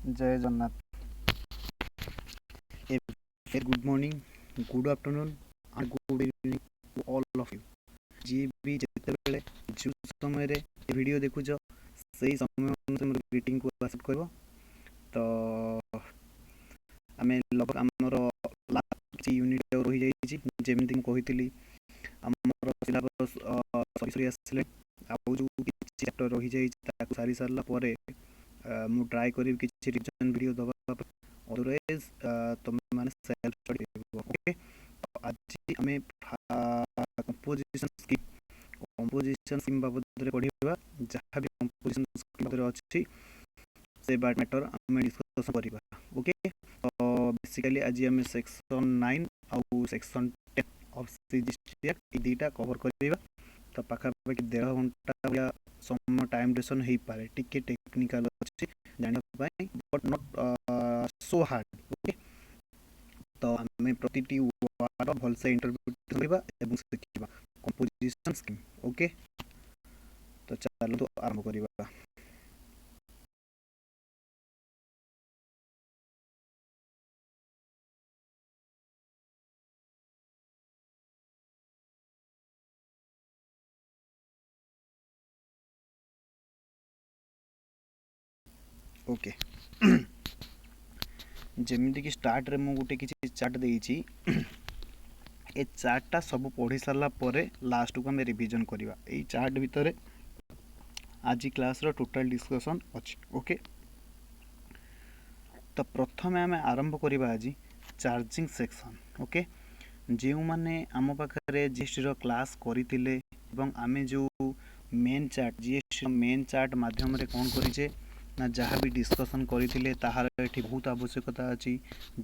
जय Jagannath. A very good morning, good afternoon and good evening to all of you. जी भी ଯେତେବେଳେ ଯେଉଁ ସମୟରେ ଏ ଭିଡ଼ିଓ ଦେଖୁଛ ସେଇ ସମୟ ଅନୁସାରେ ମୋର ଗ୍ରିଟିଂକୁ ଆକ୍ସେପ୍ଟ କରିବ। ତ ଆମେ ଆମର ଲାଷ୍ଟ କିଛି ୟୁନିଟ୍ ରହିଯାଇଛି, ଯେମିତି ମୁଁ କହିଥିଲି ଆମର ସିଲାବସ୍ ସରି ଆସିଲେ ଆଉ ଯେଉଁ କିଛି ଚାପ୍ଟର ରହିଯାଇଛି ତାକୁ ସାରି ସାରିଲା ପରେ ମୁଁ ଟ୍ରାଏ କରିବି କିଛି ରିଭିଜନ୍ ଭିଡ଼ିଓ ଦେବା ପାଇଁ। ଅଦରୱାଇଜ୍ ତୁମେମାନେ ସେଲ୍ଫ ଷ୍ଟଡି କରିବ। ଓକେ, ଆଜି ଆମେ କମ୍ପୋଜିସନ୍ ସ୍କିମ୍ ବାବଦରେ ପଢ଼ିବା। ଯାହା ବି କମ୍ପୋଜିସନ୍ ସ୍କିମ୍ ବାବଦରେ ଅଛି ସେ ମ୍ୟାଟର ଆମେ ଡିସ୍କସନ୍ କରିବା। ଓକେ, ତ ବେସିକାଲି ଆଜି ଆମେ ସେକ୍ସନ୍ 9 ଆଉ ସେକ୍ସନ୍ 10 ଅଫ୍ CGST ଏ ଦୁଇଟା କଭର୍ କରିବା। ତ ପାଖାପାଖି 1.5 ଘଣ୍ଟା ଭଳିଆ ସମୟ ଟାଇମ୍ ଡ୍ୟୁରେସନ୍ ହେଇପାରେ, ଟିକେ ଟେକ୍ନିକାଲ୍ ଅଛି ଜାଣିବା ପାଇଁ, but not so hard. Okay, ତ ଆମେ ପ୍ରତିଟି ୱାର୍ଡ ଭଲସେ ଇଣ୍ଟରପ୍ରିଟ୍ କରିବା ଏବଂ ଶିଖିବା କମ୍ପୋଜିସନ୍ ସ୍କିମ୍। ଓକେ, ତ ଚାଲନ୍ତୁ ଆରମ୍ଭ କରିବା। ओके, ଯେମିତିକି ଷ୍ଟାର୍ଟରେ ମୁଁ ଗୋଟେ କିଛି ଚାର୍ଟ ଦେଇଛି। ଏ ଚାର୍ଟଟା ସବୁ ପଢ଼ି ସାରିଲା ପରେ ଲାଷ୍ଟକୁ ଆମେ ରିଭିଜନ୍ କରିବା। ଏଇ ଚାର୍ଟ ଭିତରେ ଆଜି କ୍ଲାସ୍ର ଟୋଟାଲ୍ ଡିସ୍କସନ୍ ଅଛି। ଓକେ, ତ ପ୍ରଥମେ ଆମେ ଆରମ୍ଭ କରିବା ଆଜି ଚାର୍ଜିଂ ସେକ୍ସନ୍। ଓକେ, ଯେଉଁମାନେ ଆମ ପାଖରେ ଜିଏସ୍ଟିର କ୍ଲାସ୍ କରିଥିଲେ ଏବଂ ଆମେ ଯେଉଁ ମେନ୍ ଚାର୍ଟ ଜିଏସ୍ଟିର ମେନ୍ ଚାର୍ଟ ମାଧ୍ୟମରେ କ'ଣ କରିଛେ ନା ଯାହା ବି ଡିସ୍କସନ୍ କରିଥିଲେ ତାହାର ଏଠି ବହୁତ ଆବଶ୍ୟକତା ଅଛି।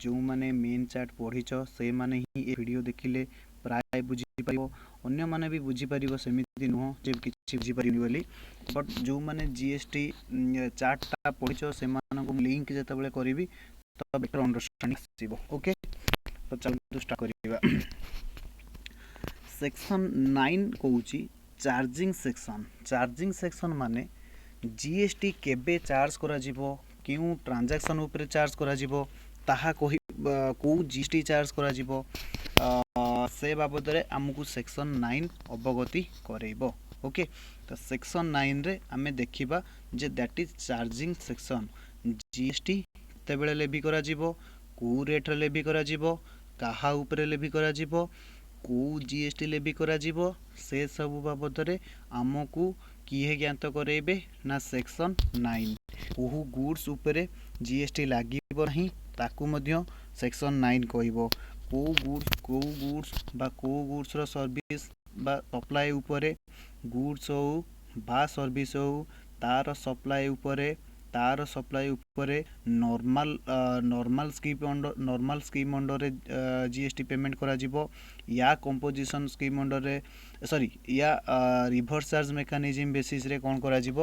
ଯେଉଁମାନେ ମେନ୍ ଚାର୍ଟ ପଢ଼ିଛ ସେଇମାନେ ହିଁ ଏ ଭିଡ଼ିଓ ଦେଖିଲେ ପ୍ରାୟ ବୁଝିପାରିବ, ଅନ୍ୟମାନେ ବି ବୁଝିପାରିବ, ସେମିତି ନୁହଁ ଯେ କିଛି ବୁଝିପାରିନି ବୋଲି। ବଟ୍ ଯେଉଁମାନେ ଜିଏସ୍ଟି ଚାର୍ଟଟା ପଢ଼ିଛ ସେମାନଙ୍କୁ ଲିଙ୍କ୍ ଯେତେବେଳେ କରିବି ତ ବେଟର୍ ଅଣ୍ଡରଷ୍ଟାଣ୍ଡିଂ ଆସିବ। ଓକେ, ତ ଚାଲନ୍ତୁ ଷ୍ଟାର୍ଟ କରିବା। ସେକ୍ସନ୍ 9 କହୁଛି ଚାର୍ଜିଂ ସେକ୍ସନ୍। ଚାର୍ଜିଂ ସେକ୍ସନ୍ ମାନେ ଜିଏସ୍ଟି କେବେ ଚାର୍ଜ କରାଯିବ, କେଉଁ ଟ୍ରାଞ୍ଜାକ୍ସନ୍ ଉପରେ ଚାର୍ଜ କରାଯିବ, ତାହା କେଉଁ ଜିଏସ୍ଟି ଚାର୍ଜ କରାଯିବ, ସେ ବାବଦରେ ଆମକୁ ସେକ୍ସନ୍ 9 ଅବଗତି କରେଇବ। ଓକେ, ତ ସେକ୍ସନ୍ 9ରେ ଆମେ ଦେଖିବା ଯେ that is charging section. GST କେତେବେଳେ ଲେଭି କରାଯିବ, କେଉଁ ରେଟ୍ରେ ଲେଭି କରାଯିବ, କାହା ଉପରେ ଲେଭି କରାଯିବ, କେଉଁ ଜିଏସ୍ଟି ଲେଭି କରାଯିବ, ସେସବୁ ବାବଦରେ ଆମକୁ କିଏ ଜ୍ଞାତ କରେଇବେ ନା ସେକ୍ସନ୍ 9। କେଉଁ ଗୁଡ୍ସ ଉପରେ ଜିଏସ୍ଟି ଲାଗିବ ନାହିଁ ତାକୁ ମଧ୍ୟ ସେକ୍ସନ୍ 9 କହିବ। କେଉଁ ଗୁଡ୍ସ ବା କେଉଁ ଗୁଡ୍ସର ସର୍ଭିସ୍ ବା ସପ୍ଲାଏ ଉପରେ, ଗୁଡ୍ସ ହେଉ ବା ସର୍ଭିସ୍ ହେଉ, ତାର ସପ୍ଲାଏ ଉପରେ ନର୍ମାଲ୍ ସ୍କିମ୍ ଅଣ୍ଡରରେ ଜିଏସ୍ଟି ପେମେଣ୍ଟ କରାଯିବ। ୟା କମ୍ପୋଜିସନ୍ ସ୍କିମ୍ ଅଣ୍ଡରରେ ୟା ରିଭର୍ସ ଚାର୍ଜ ମେକାନିଜିମ୍ ବେସିସ୍ରେ କ'ଣ କରାଯିବ,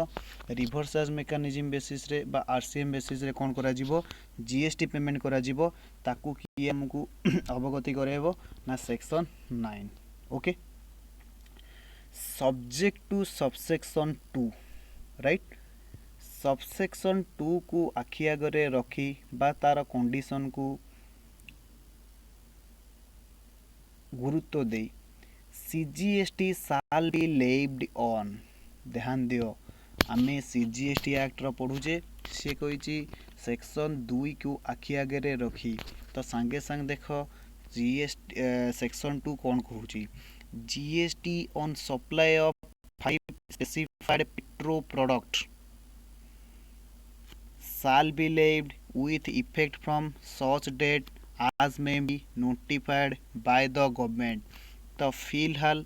ରିଭର୍ସ ଚାର୍ଜ ମେକାନିଜିମ୍ ବେସିସ୍ରେ ବା RCM ବେସିସ୍ରେ କ'ଣ କରାଯିବ, ଜିଏସ୍ଟି ପେମେଣ୍ଟ କରାଯିବ। ତାକୁ କିଏ ଆମକୁ ଅବଗତି କରାଇବ ନା section 9। Okay, subject to subsection 2, right. ସବସେକ୍ସନ୍ 2କୁ ଆଖି ଆଗରେ ରଖି ବା ତାର କଣ୍ଡିସନକୁ ଗୁରୁତ୍ୱ ଦେଇ CGST shall be levied on। ଧ୍ୟାନ ଦିଅ, ଆମେ CGST ଆକ୍ଟର ପଢ଼ୁଛେ, ସେ କହିଛି ସେକ୍ସନ୍ 2କୁ ଆଖି ଆଗରେ ରଖି। ତ ସାଙ୍ଗେ ସାଙ୍ଗେ ଦେଖ ସେକ୍ସନ୍ 2 କ'ଣ କହୁଛି, GST on supply of 5 specified petro product shall be levied with effect from such date as may be notified by the government। ତ ଫିଲହାଲ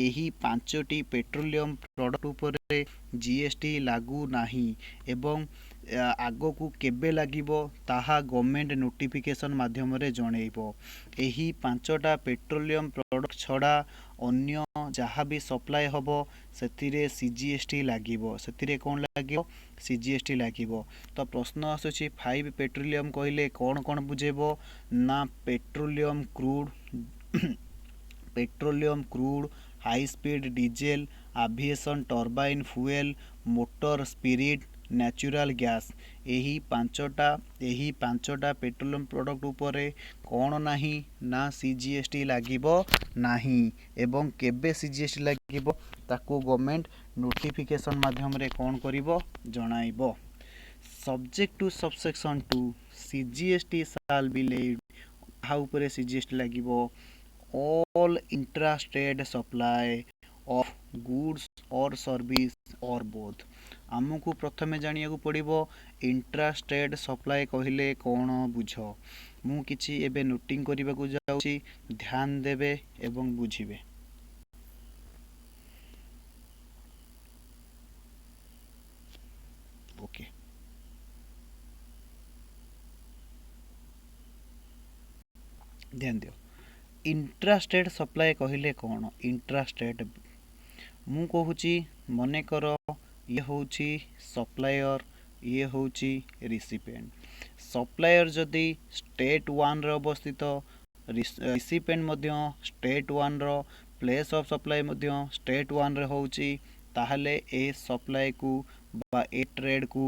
ଏହି 5ଟି ପେଟ୍ରୋଲିୟମ ପ୍ରଡ଼କ୍ଟ ଉପରେ ଜିଏସ୍ଟି ଲାଗୁ ନାହିଁ ଏବଂ ଆଗକୁ କେବେ ଲାଗିବ ତାହା ଗଭର୍ଣ୍ଣମେଣ୍ଟ ନୋଟିଫିକେସନ୍ ମାଧ୍ୟମରେ ଜଣେଇବ। ଏହି 5ଟା ପେଟ୍ରୋଲିୟମ ପ୍ରଡ଼କ୍ଟ ଛଡ଼ା ଅନ୍ୟ ଯାହା ବି ସପ୍ଲାଏ ହେବ ସେଥିରେ CGST ଲାଗିବ। ସେଥିରେ କ'ଣ ଲାଗିବ, CGST ଲାଗିବ। ତ ପ୍ରଶ୍ନ ଆସୁଛି 5 ପେଟ୍ରୋଲିୟମ କହିଲେ କ'ଣ କ'ଣ ବୁଝେଇବ ନା petroleum crude, high speed diesel, aviation turbine fuel, motor spirit, natural gas. ଏହି ପାଞ୍ଚଟା ପେଟ୍ରୋଲିୟମ ପ୍ରଡକ୍ଟ ଉପରେ କ'ଣ ନାହିଁ ନା CGST ଲାଗିବ ନାହିଁ। ଏବଂ କେବେ CGST ଲାଗିବ ତାକୁ ଗଭର୍ଣ୍ଣମେଣ୍ଟ ନୋଟିଫିକେସନ ମାଧ୍ୟମରେ କ'ଣ କରିବ ଜଣାଇବ। Subject to subsection 2 CGST shall be laid। କାହା ଉପରେ CGST ଲାଗିବ? all intrastate supply of goods or service or both। ଆମକୁ ପ୍ରଥମେ ଜାଣିବାକୁ ପଡ଼ିବ ଇଣ୍ଟ୍ରାଷ୍ଟେଟ୍ ସପ୍ଲାଏ କହିଲେ କ'ଣ ବୁଝ। ମୁଁ କିଛି ଏବେ ନୋଟିଂ କରିବାକୁ ଯାଉଛି, ଧ୍ୟାନ ଦେବେ ଏବଂ ବୁଝିବେ। ଓକେ, ଧ୍ୟାନ ଦିଅ। ଇଣ୍ଟ୍ରାଷ୍ଟେଟ୍ ସପ୍ଲାଏ କହିଲେ କ'ଣ? ଇଣ୍ଟ୍ରାଷ୍ଟେଟ୍ ମୁଁ କହୁଛି, ମନେକର ଇଏ ହେଉଛି ସପ୍ଲାୟର, ଇଏ ହେଉଛି ରିସିପିଏଣ୍ଟ। ସପ୍ଲାୟର ଯଦି ଷ୍ଟେଟ୍ 1ରେ ଅବସ୍ଥିତ, ରିସିପିଏଣ୍ଟ ମଧ୍ୟ ଷ୍ଟେଟ୍ 1ର, ପ୍ଲେସ୍ ଅଫ୍ ସପ୍ଲାଏ ମଧ୍ୟ ଷ୍ଟେଟ୍ 1ରେ ହେଉଛି, ତାହେଲେ ଏ ସପ୍ଲାଏକୁ ବା ଏ ଟ୍ରେଡକୁ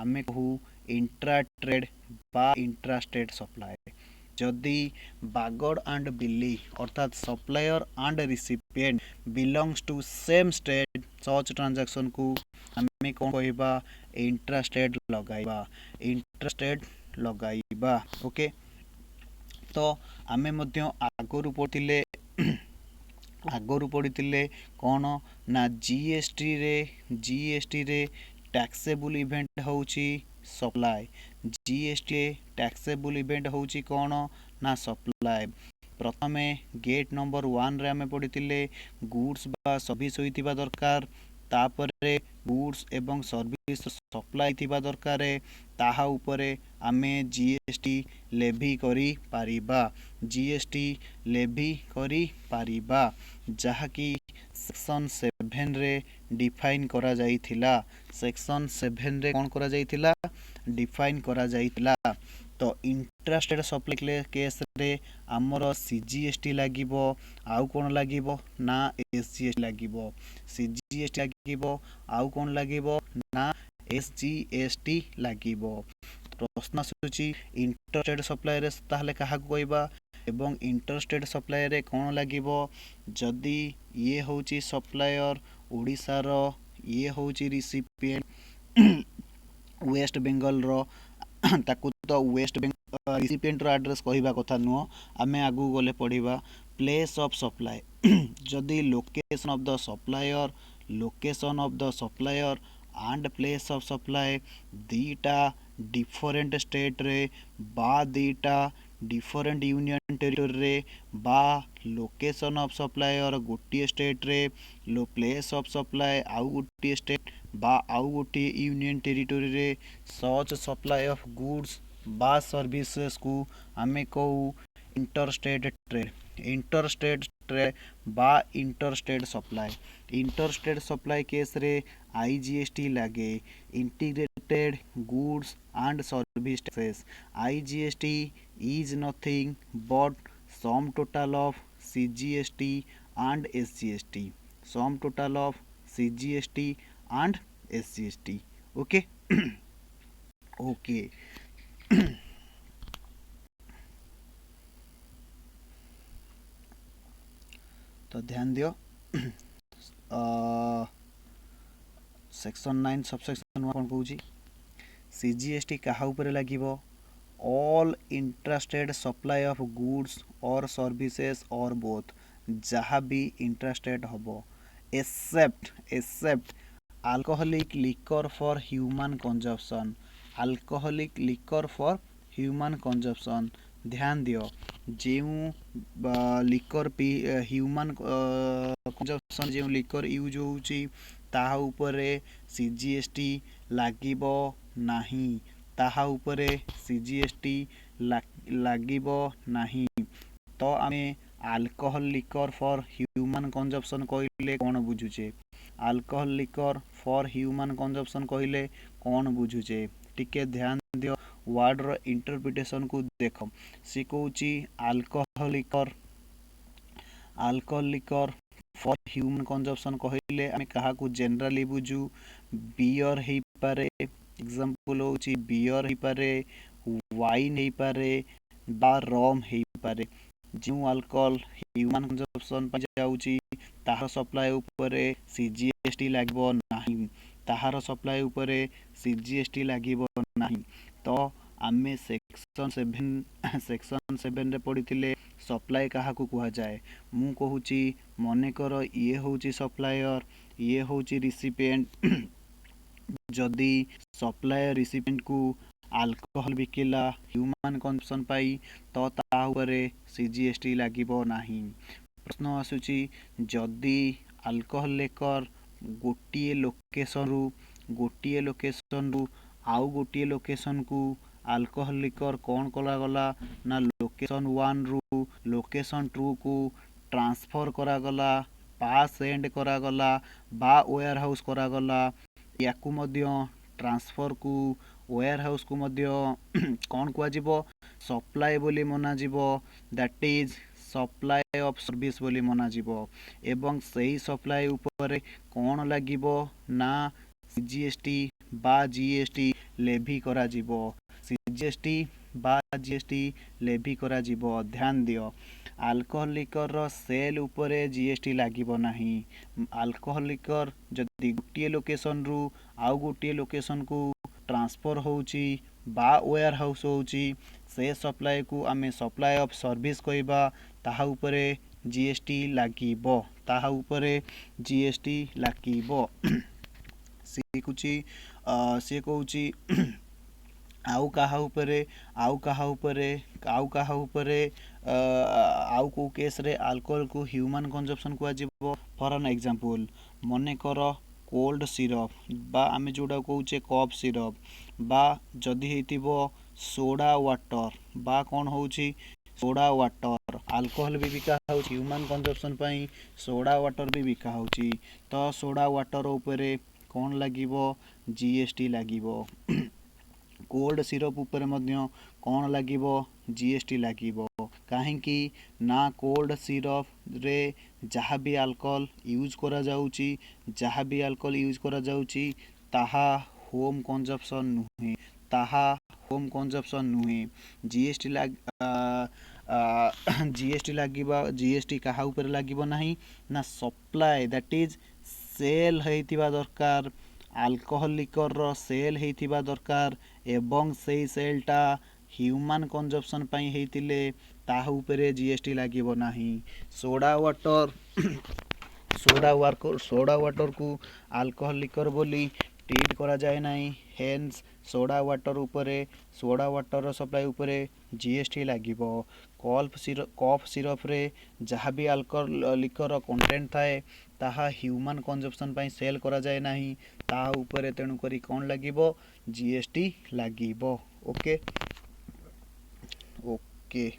ଆମେ କହୁ ଇଣ୍ଟ୍ରା ଟ୍ରେଡ୍ ବା ଇଣ୍ଟ୍ରାଷ୍ଟେଟ୍ ସପ୍ଲାଏ। ଯଦି ବାଗଡ଼ ଆଣ୍ଡ ବିଲି ଅର୍ଥାତ୍ supplier and recipient belongs to same state, such ଟ୍ରାଞ୍ଜାକ୍ସନକୁ ଆମେ କ'ଣ କହିବା? ଇଣ୍ଟ୍ରାଷ୍ଟେଟ୍ ଲଗାଇବା। ଇଣ୍ଟ୍ରାଷ୍ଟେଟ୍ ଲଗାଇବା। ଓକେ, ତ ଆମେ ମଧ୍ୟ ଆଗରୁ ପଢ଼ିଥିଲେ କ'ଣ ନା ଜିଏସଟିରେ ଟ୍ୟାକ୍ସେବୁଲ ଇଭେଣ୍ଟ ହେଉଛି ସପ୍ଲାଏ। ଜିଏସଟି ଟ୍ୟାକ୍ସେବୁଲ ଇଭେଣ୍ଟ ହେଉଛି କ'ଣ ନା ସପ୍ଲାଏ। ପ୍ରଥମେ ଗେଟ୍ ନମ୍ବର 1ରେ ଆମେ ପଢ଼ିଥିଲେ ଗୁଡ୍ସ ବା ସର୍ଭିସ୍ ହୋଇଥିବା ଦରକାର, ତାପରେ ଗୁଡ୍ସ ଏବଂ ସର୍ଭିସ୍ ସପ୍ଲାଏ ଥିବା ଦରକାର, ତାହା ଉପରେ ଆମେ ଜିଏସଟି ଲେଭି କରିପାରିବା। ଯାହାକି ସେକ୍ସନ 7ରେ ଡିଫାଇନ୍ କରାଯାଇଥିଲା। ସେକ୍ସନ 7ରେ କ'ଣ କରାଯାଇଥିଲା? ଡିଫାଇନ୍ କରାଯାଇଥିଲା। ତ ଇଣ୍ଟ୍ରାଷ୍ଟେଟ୍ ସପ୍ଲାଏ କେସ୍ରେ ଆମର CGST ଲାଗିବ। ଆଉ କ'ଣ ଲାଗିବ ନା SGST ଲାଗିବ। CGST ଲାଗିବ, ଆଉ କ'ଣ ଲାଗିବ ନା SGST ଲାଗିବ। ପ୍ରଶ୍ନ ଆସୁଛି ଇଣ୍ଟ୍ରାଷ୍ଟେଟ୍ ସପ୍ଲାଏରେ ତାହେଲେ କାହାକୁ କହିବା ଏବଂ ଇଣ୍ଟରଷ୍ଟେଟ୍ ସପ୍ଲାଏରେ କ'ଣ ଲାଗିବ? ଯଦି ଇଏ ହେଉଛି ସପ୍ଲାୟର ଓଡ଼ିଶାର, ଇଏ ହେଉଛି ରିସିପିଏଣ୍ଟ ୱେଷ୍ଟ ବେଙ୍ଗଲର, ତାକୁ ତ ୱେଷ୍ଟ ବେଙ୍ଗଲ ରିସିପିଏଣ୍ଟର ଆଡ୍ରେସ୍ କହିବା କଥା ନୁହଁ, ଆମେ ଆଗକୁ ଗଲେ ପଢ଼ିବା। ପ୍ଲେସ୍ ଅଫ୍ ସପ୍ଲାଏ ଯଦି location of the supplier and place of supply ଦୁଇଟା ଡିଫରେଣ୍ଟ ଷ୍ଟେଟ୍ରେ ବା ଦୁଇଟା ଡିଫରେଣ୍ଟ ୟୁନିୟନ୍ ଟେରିଟୋରିରେ ବା ଲୋକେସନ୍ ଅଫ୍ ସପ୍ଲାୟର ଗୋଟିଏ ଷ୍ଟେଟ୍ରେ, ପ୍ଲେସ୍ ଅଫ୍ ସପ୍ଲାଏ ଆଉ ଗୋଟିଏ ଷ୍ଟେଟ୍ ବା ଆଉ ଗୋଟିଏ ୟୁନିୟନ୍ ଟେରିଟୋରିରେ, ସଚ୍ ସପ୍ଲାଏ ଅଫ୍ ଗୁଡ୍ସ ବା ସର୍ଭିସେସକୁ ଆମେ କହୁ ଇଣ୍ଟରଷ୍ଟେଟ୍ ଟ୍ରେଡ୍। ଇଣ୍ଟରଷ୍ଟେଟ୍ ଟ୍ରେଡ୍ ବା ଇଣ୍ଟରଷ୍ଟେଟ୍ ସପ୍ଲାଏ। ଇଣ୍ଟରଷ୍ଟେଟ୍ ସପ୍ଲାଏ କେସ୍ରେ IGST ଲାଗେ, integrated goods and service taxes. IGST is nothing but sum total of CGST and SGST. Sum total of CGST and SGST. Okay? Okay. तो ध्यान दियो, section 9 subsection 1 कौन कहूँ? CGST कहा उपरे लागिबो? All intrastate supply of goods और services और बोथ, जहाँ भी इंट्रास्टेट हबो, except alcoholic liquor for human consumption. Alcoholic liquor for human consumption. ध्यान दियो, जो लिकर ह्यूमन कंजप्शन जो लिकर यूज होउची ताहा उपरे CGST लागिबो नाही। ताहा उपरे CGST लागिबो नाही। तो आमे alcohol liquor for human consumption कहले कौन बुझुचे? Alcohol liquor for human consumption कहले कौन बुझुचे? टिके ध्यान दियो, वर्ड रो इंटरप्रिटेशन को देखो। सी कहूची alcohol liquor for human consumption कहले आमे कहा को जनरली बुझू? बियर हे पारे, एग्जांपल होची बियर हो पारे, वाइन हो पारे बा रम हो पारे। जो अल्कोहल ह्यूमन कंजम्पशन पर जाउची ताहार सप्लाई उपरे सीजीएसटी लागबो नाही, ताहार सप्लाई उपरे सीजीएसटी लागिबो नाही। तो आमे सेक्शन 7 रे पढ़िथिले सप्लाई काहाकू कुहा जाए। मु कहूची मने कर ये होची सप्लायर, ये होची रिसिपिएंट। जदि सप्लायर रिसिपिएंट को अल्कोहल बिकिला ह्यूमन कंजम्पशन पाई तो ता उपरे सीजीएसटी लागिबो नाही। प्रश्न आसुची जदि अल्कोहल लेकर गोटिए लोकेशन रु आउ गोटिए लोकेशन को अल्कोहल लिकर कौन कला गला ना लोकेशन 1 रु लोकेशन 2 को ट्रांसफर करा गला, पास एंड करा गला बा वेयर हाउस करा गला। याकू मध्य ट्रांसफर को वेयर हाउस को मध्य कौन कुआ जीवो सप्लाई बोली मना जीवो, that is supply of service बोली मना जीवो। एवं सही सप्लाई ऊपर कौन लागिबो ना सीजीएसटी बा जीएसटी लेभी करा जीवो, सीजीएसटी बा जीएसटी लेभी करा जीवो। ध्यान दियो अल्कोहल लिकर रो सेल उपरे जीएसटी लागिबो नाही। अल्कोहल लिकर जदि गोटिए लोकेशन रु आउ गोटिए लोकेशन को ट्रांसफर होउची बा वेयर हाउस होउची से सप्लाई को आमे सप्लाई ऑफ सर्विस कहबा, ताहा उपरे जीएसटी लागिबो, ताहा उपरे जीएसटी लागिबो। सी कहूची आउ काहा उपरे आउ को केस रे अल्कोहल को ह्यूमन कंजम्पशन कुआ जीवो। फॉर एन एग्जांपल मने कर कोल्ड सिरप बा आमे जोडा कहूचे कफ सिरप बा जदि हेतिबो सोडा वाटर बा कौन होउची सोडा वाटर अल्कोहल भी बिका होउची ह्यूमन कंजम्पशन पई सोडा वाटर भी बिका होउची। तो सोडा वाटर उपरे कौन लागिबो जीएसटी लागिबो। कोल्ड सिरप ऊपर मध्य कौन लागिबो जीएसटी लागिबो। काहेकि ना कोल्ड सिरप रे जहाँ भी अल्कोहल यूज करा जाउची ताहा होम कंजम्पशन नुहे, ताहा होम कंजम्पशन नुहे। जीएसटी जीएसटी काहा ऊपर लागिबो नाही ना सप्लाई दैट इज सेल हेतिबा दरकार, अल्कोहल लिकर रो सेल हेतिबा दरकार एवं सेई सेलटा ह्यूमन कंजम्पशन पई हेतिले ताहा उपरे जीएसटी लागिबो नाही। सोडा वाटर को अल्कोहल लिकर बोली ट्रीट करा जाए नाही, हेन्स सोडा वाटर सप्लाई उपरे जीएसटी लागिबो। कफ सिरप रे जहाँ भी अल्कोहल लिकर कंटेंट थाए ताहा ह्यूमन कंजम्पशन पई सेल करा जाए नाही, ताहा उपरे तेणु करी कौन लागिबो जीएसटी लागिबो। ओके ओके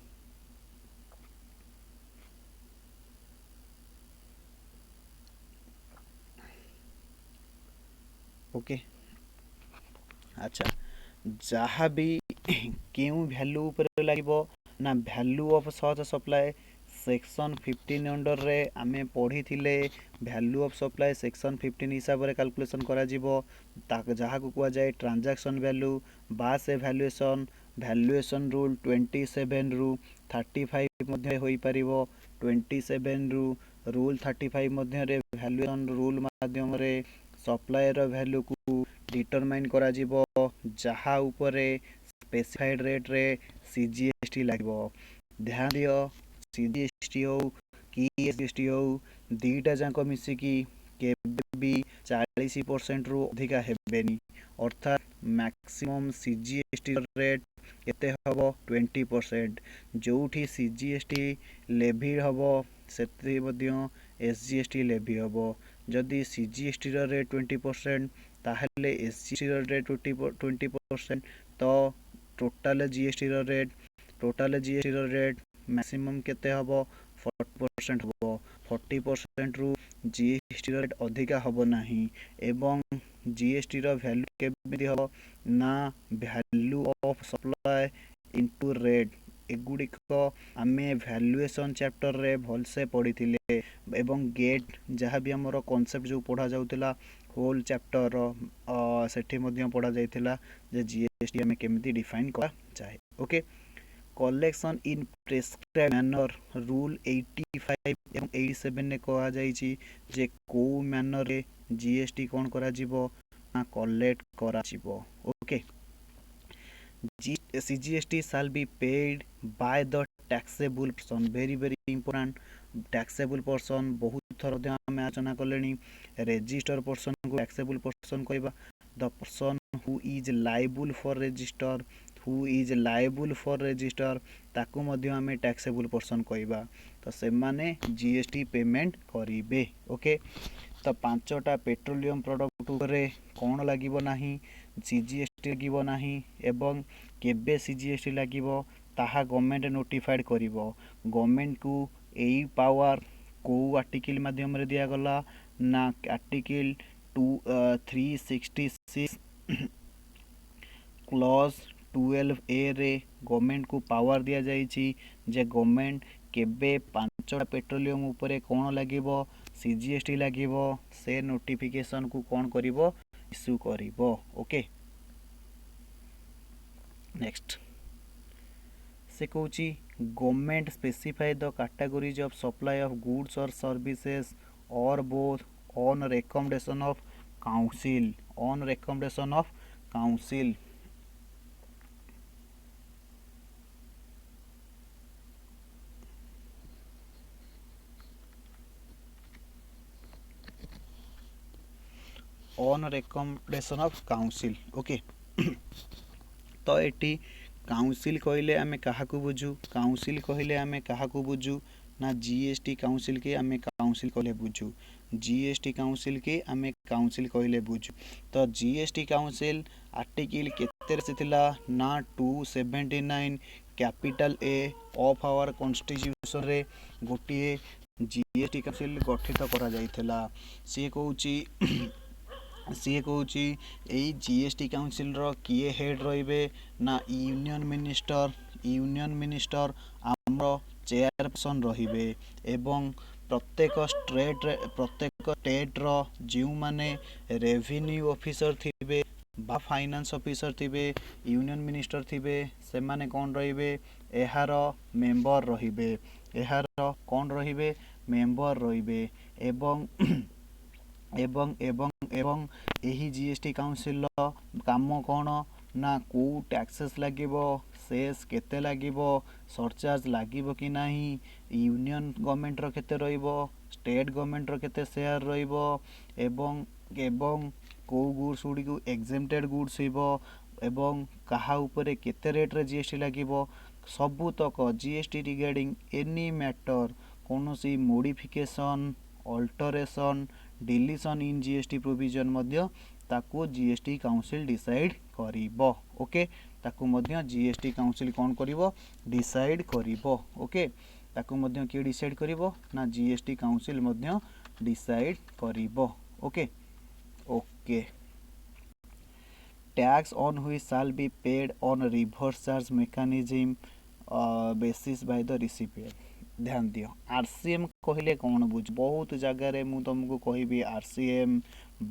ओके अच्छा जहाँ भी क्यों वैल्यू ऊपर लागिबो ना value of such supply section 15 under रे आमे पढ़ी थिले वैल्यू ऑफ सप्लाई सेक्शन 15 हिसाब रे कैलकुलेशन करा जिवो जहाँ को कुआ जाए ट्रांजैक्शन वैल्यू बा से वैल्यूएशन रूल 27 रु 35 मध्य होई परिबो। 27 रु रूल 35 मध्य रे वैल्यूएशन रूल माध्यम रे सप्लायर वैल्यू को डिटरमाइन करा जिवो जहाँ उपरे स्पेसिफाइड रेट रे सीजीएसटी लागबो। ध्यान दियो सीजीएसटी हो कि एसजीएसटी हो दीटा जाक मिसिकी केबे भी 40% रु अधिका हेबेनी, अर्थात मैक्सिमम सीजीएसटी रेट केते हबो 20%। जोठी सीजीएसटी लेवी हबो सेति मध्य एसजीएसटी लेवी हबो। जदि सीजीएसटी रेट 20% ताहले एसजीएसटी रेट 20%, तो टोटाल जीएसटी रेट मैक्सिमम केते हबो 40% हबो। 40% रु जीएसटी रेट अधिका हबो नाही एवं जीएसटी रो वैल्यू केबे हबो ना value of supply into rate. एगुड़िक आमे वैल्यूएशन चैप्टर रे भलसे पढ़ी थिले एवं गेट जहाँ भी हमरो कॉन्सेप्ट जो पढ़ा जाउतिला होल चैप्टर सेठी मध्य पढ़ा जाइथिला जे जीएसटी हमें केमिति डिफाइन करा जाए okay collection in prescribe manner rule 85 एवं 87 ने कहा जाइछि जे को मैनर रे जीएसटी कोन करा जिवो ना कलेक्ट करा जिवो okay CGST shall be paid by the taxable person very very important taxable person बहुत थर आम आलोचना कले register person को taxable person कहबा the person who is liable for register ताकू मध्य आम taxable person कहबा तो से माने जीएसटी पेमेंट करिवे ओके तो पांचटा पेट्रोलियम प्रोडक्ट उपरे कौन लागिबो नाही सीजीएसटी लागिबो नाही एवं केबे सीजीएसटी लागिबो ताहा गवर्नमेंट नोटिफाइड करिवो गवर्नमेंट को एई पावर को आर्टिकल माध्यम रे दिया गला ना आर्टिकल 366 क्लॉज 12 ए रे गवर्नमेंट को पावर दिया जाइछि जे गवर्नमेंट केबे पांचटा पेट्रोलियम उपरे कोन लागिबो सीजीएसटी लागिबो से नोटिफिकेशन को कोन करिवो इश्यू करिवो ओके नेक्स्ट से कहूची government specify the categories of supply of goods और सर्विसेज और both on recommendation of council on recommendation of council okay तो एटी काउंसिल कहले आमे काहाकू बुझू काउंसिल कहले आमे काहाकू बुझू ना जीएसटी काउंसिल के आमे काउंसिल कहले बुझू जीएसटी काउंसिल के आमे काउंसिल कहले बुझू तो जीएसटी काउंसिल आर्टिकल केते से थिला ना 279 capital A of our constitution रे गोटिए जीएसटी काउंसिल गठित करा जाइथिला से कहूची सी कहूँ यही जीएसटी काउंसिल रो किए हेड रहिबे ना यूनियन मिनिस्टर आमर चेयरपर्सन रहिबे एवं प्रत्येक स्टेट रो जो माने रेवेन्यू ऑफिसर थिबे बा फाइनेंस ऑफिसर थिबे यूनियन मिनिस्टर थिबे से माने कोन रहिबे एहार मेंबर रहिबे एहार कोन रहिबे मेंबर रहिबे एवं एवं एवं एवं यही जीएसटी काउंसिल काम कौन ना को टैक्सेस लागिबो सेस केते लागिबो सरचार्ज लागिबो कि नाही यूनियन गवर्नमेंट रो केते रहिबो स्टेट गवर्नमेंट रो केते शेयर रहिबो एवं एवं को गुड्स गुडी को एग्जेम्प्टेड गुड्स होइबो एवं कहा ऊपर केते रेट रे जीएसटी लागिबो सबु तक जीएसटी रिगार्डिंग एनी मैटर कोनोसी modification alteration deletion in GST provision मध्य ताकू जीएसटी काउंसिल डिसाइड करिवो ओके ताकू मध्य जीएसटी काउंसिल कोन करिवो डिसाइड करिवो ओके ताकू मध्य के डिसाइड करिवो ना जीएसटी काउंसिल मध्य डिसाइड करिवो okay okay tax on which shall be paid on reverse charge mechanism basis by the recipient ध्यान दियो आरसीएम कहले कौन बुझ बहुत जगह मु तुमको कहबी आरसीएम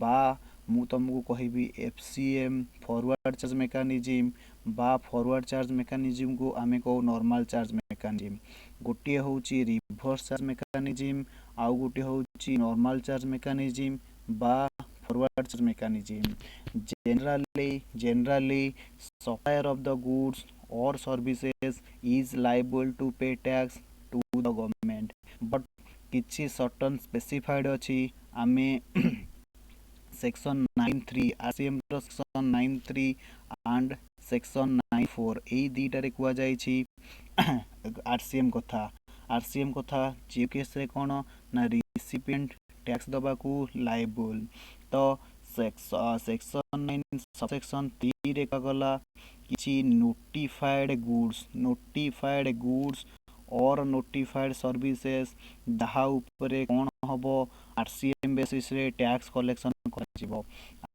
बा मु तुमको कहबी एफसीएम फॉरवर्ड चार्ज मेकानिज्म बा फॉरवर्ड चार्ज मेकानिज्म को आमे को नॉर्मल चार्ज मेकानिज्म गोटे होची रिवर्स चार्ज मेकानिज्म आउ गोटे होची नॉर्मल चार्ज मेकानिज्म बा forward charge mechanism generally supplier of the goods or services is liable to pay tax to the government but किछि certain specified अछि आमे सेक्शन 93 आरसीएम रो सेक्शन 93 एंड सेक्शन 94 एई दीटा रे कुआ जाई छी आरसीएम कथा जे केस रे कोन ना रिसिपिएंट टैक्स दबा को लायबल तो सेक्शन 9 सबसेक्शन 3 रे गला किछि नोटिफाइड गुड्स और नोटिफाइड सर्विसेज दाहा उपरे कोन हबो आरसीएम बेसिस रे टैक्स कलेक्शन करा जिवो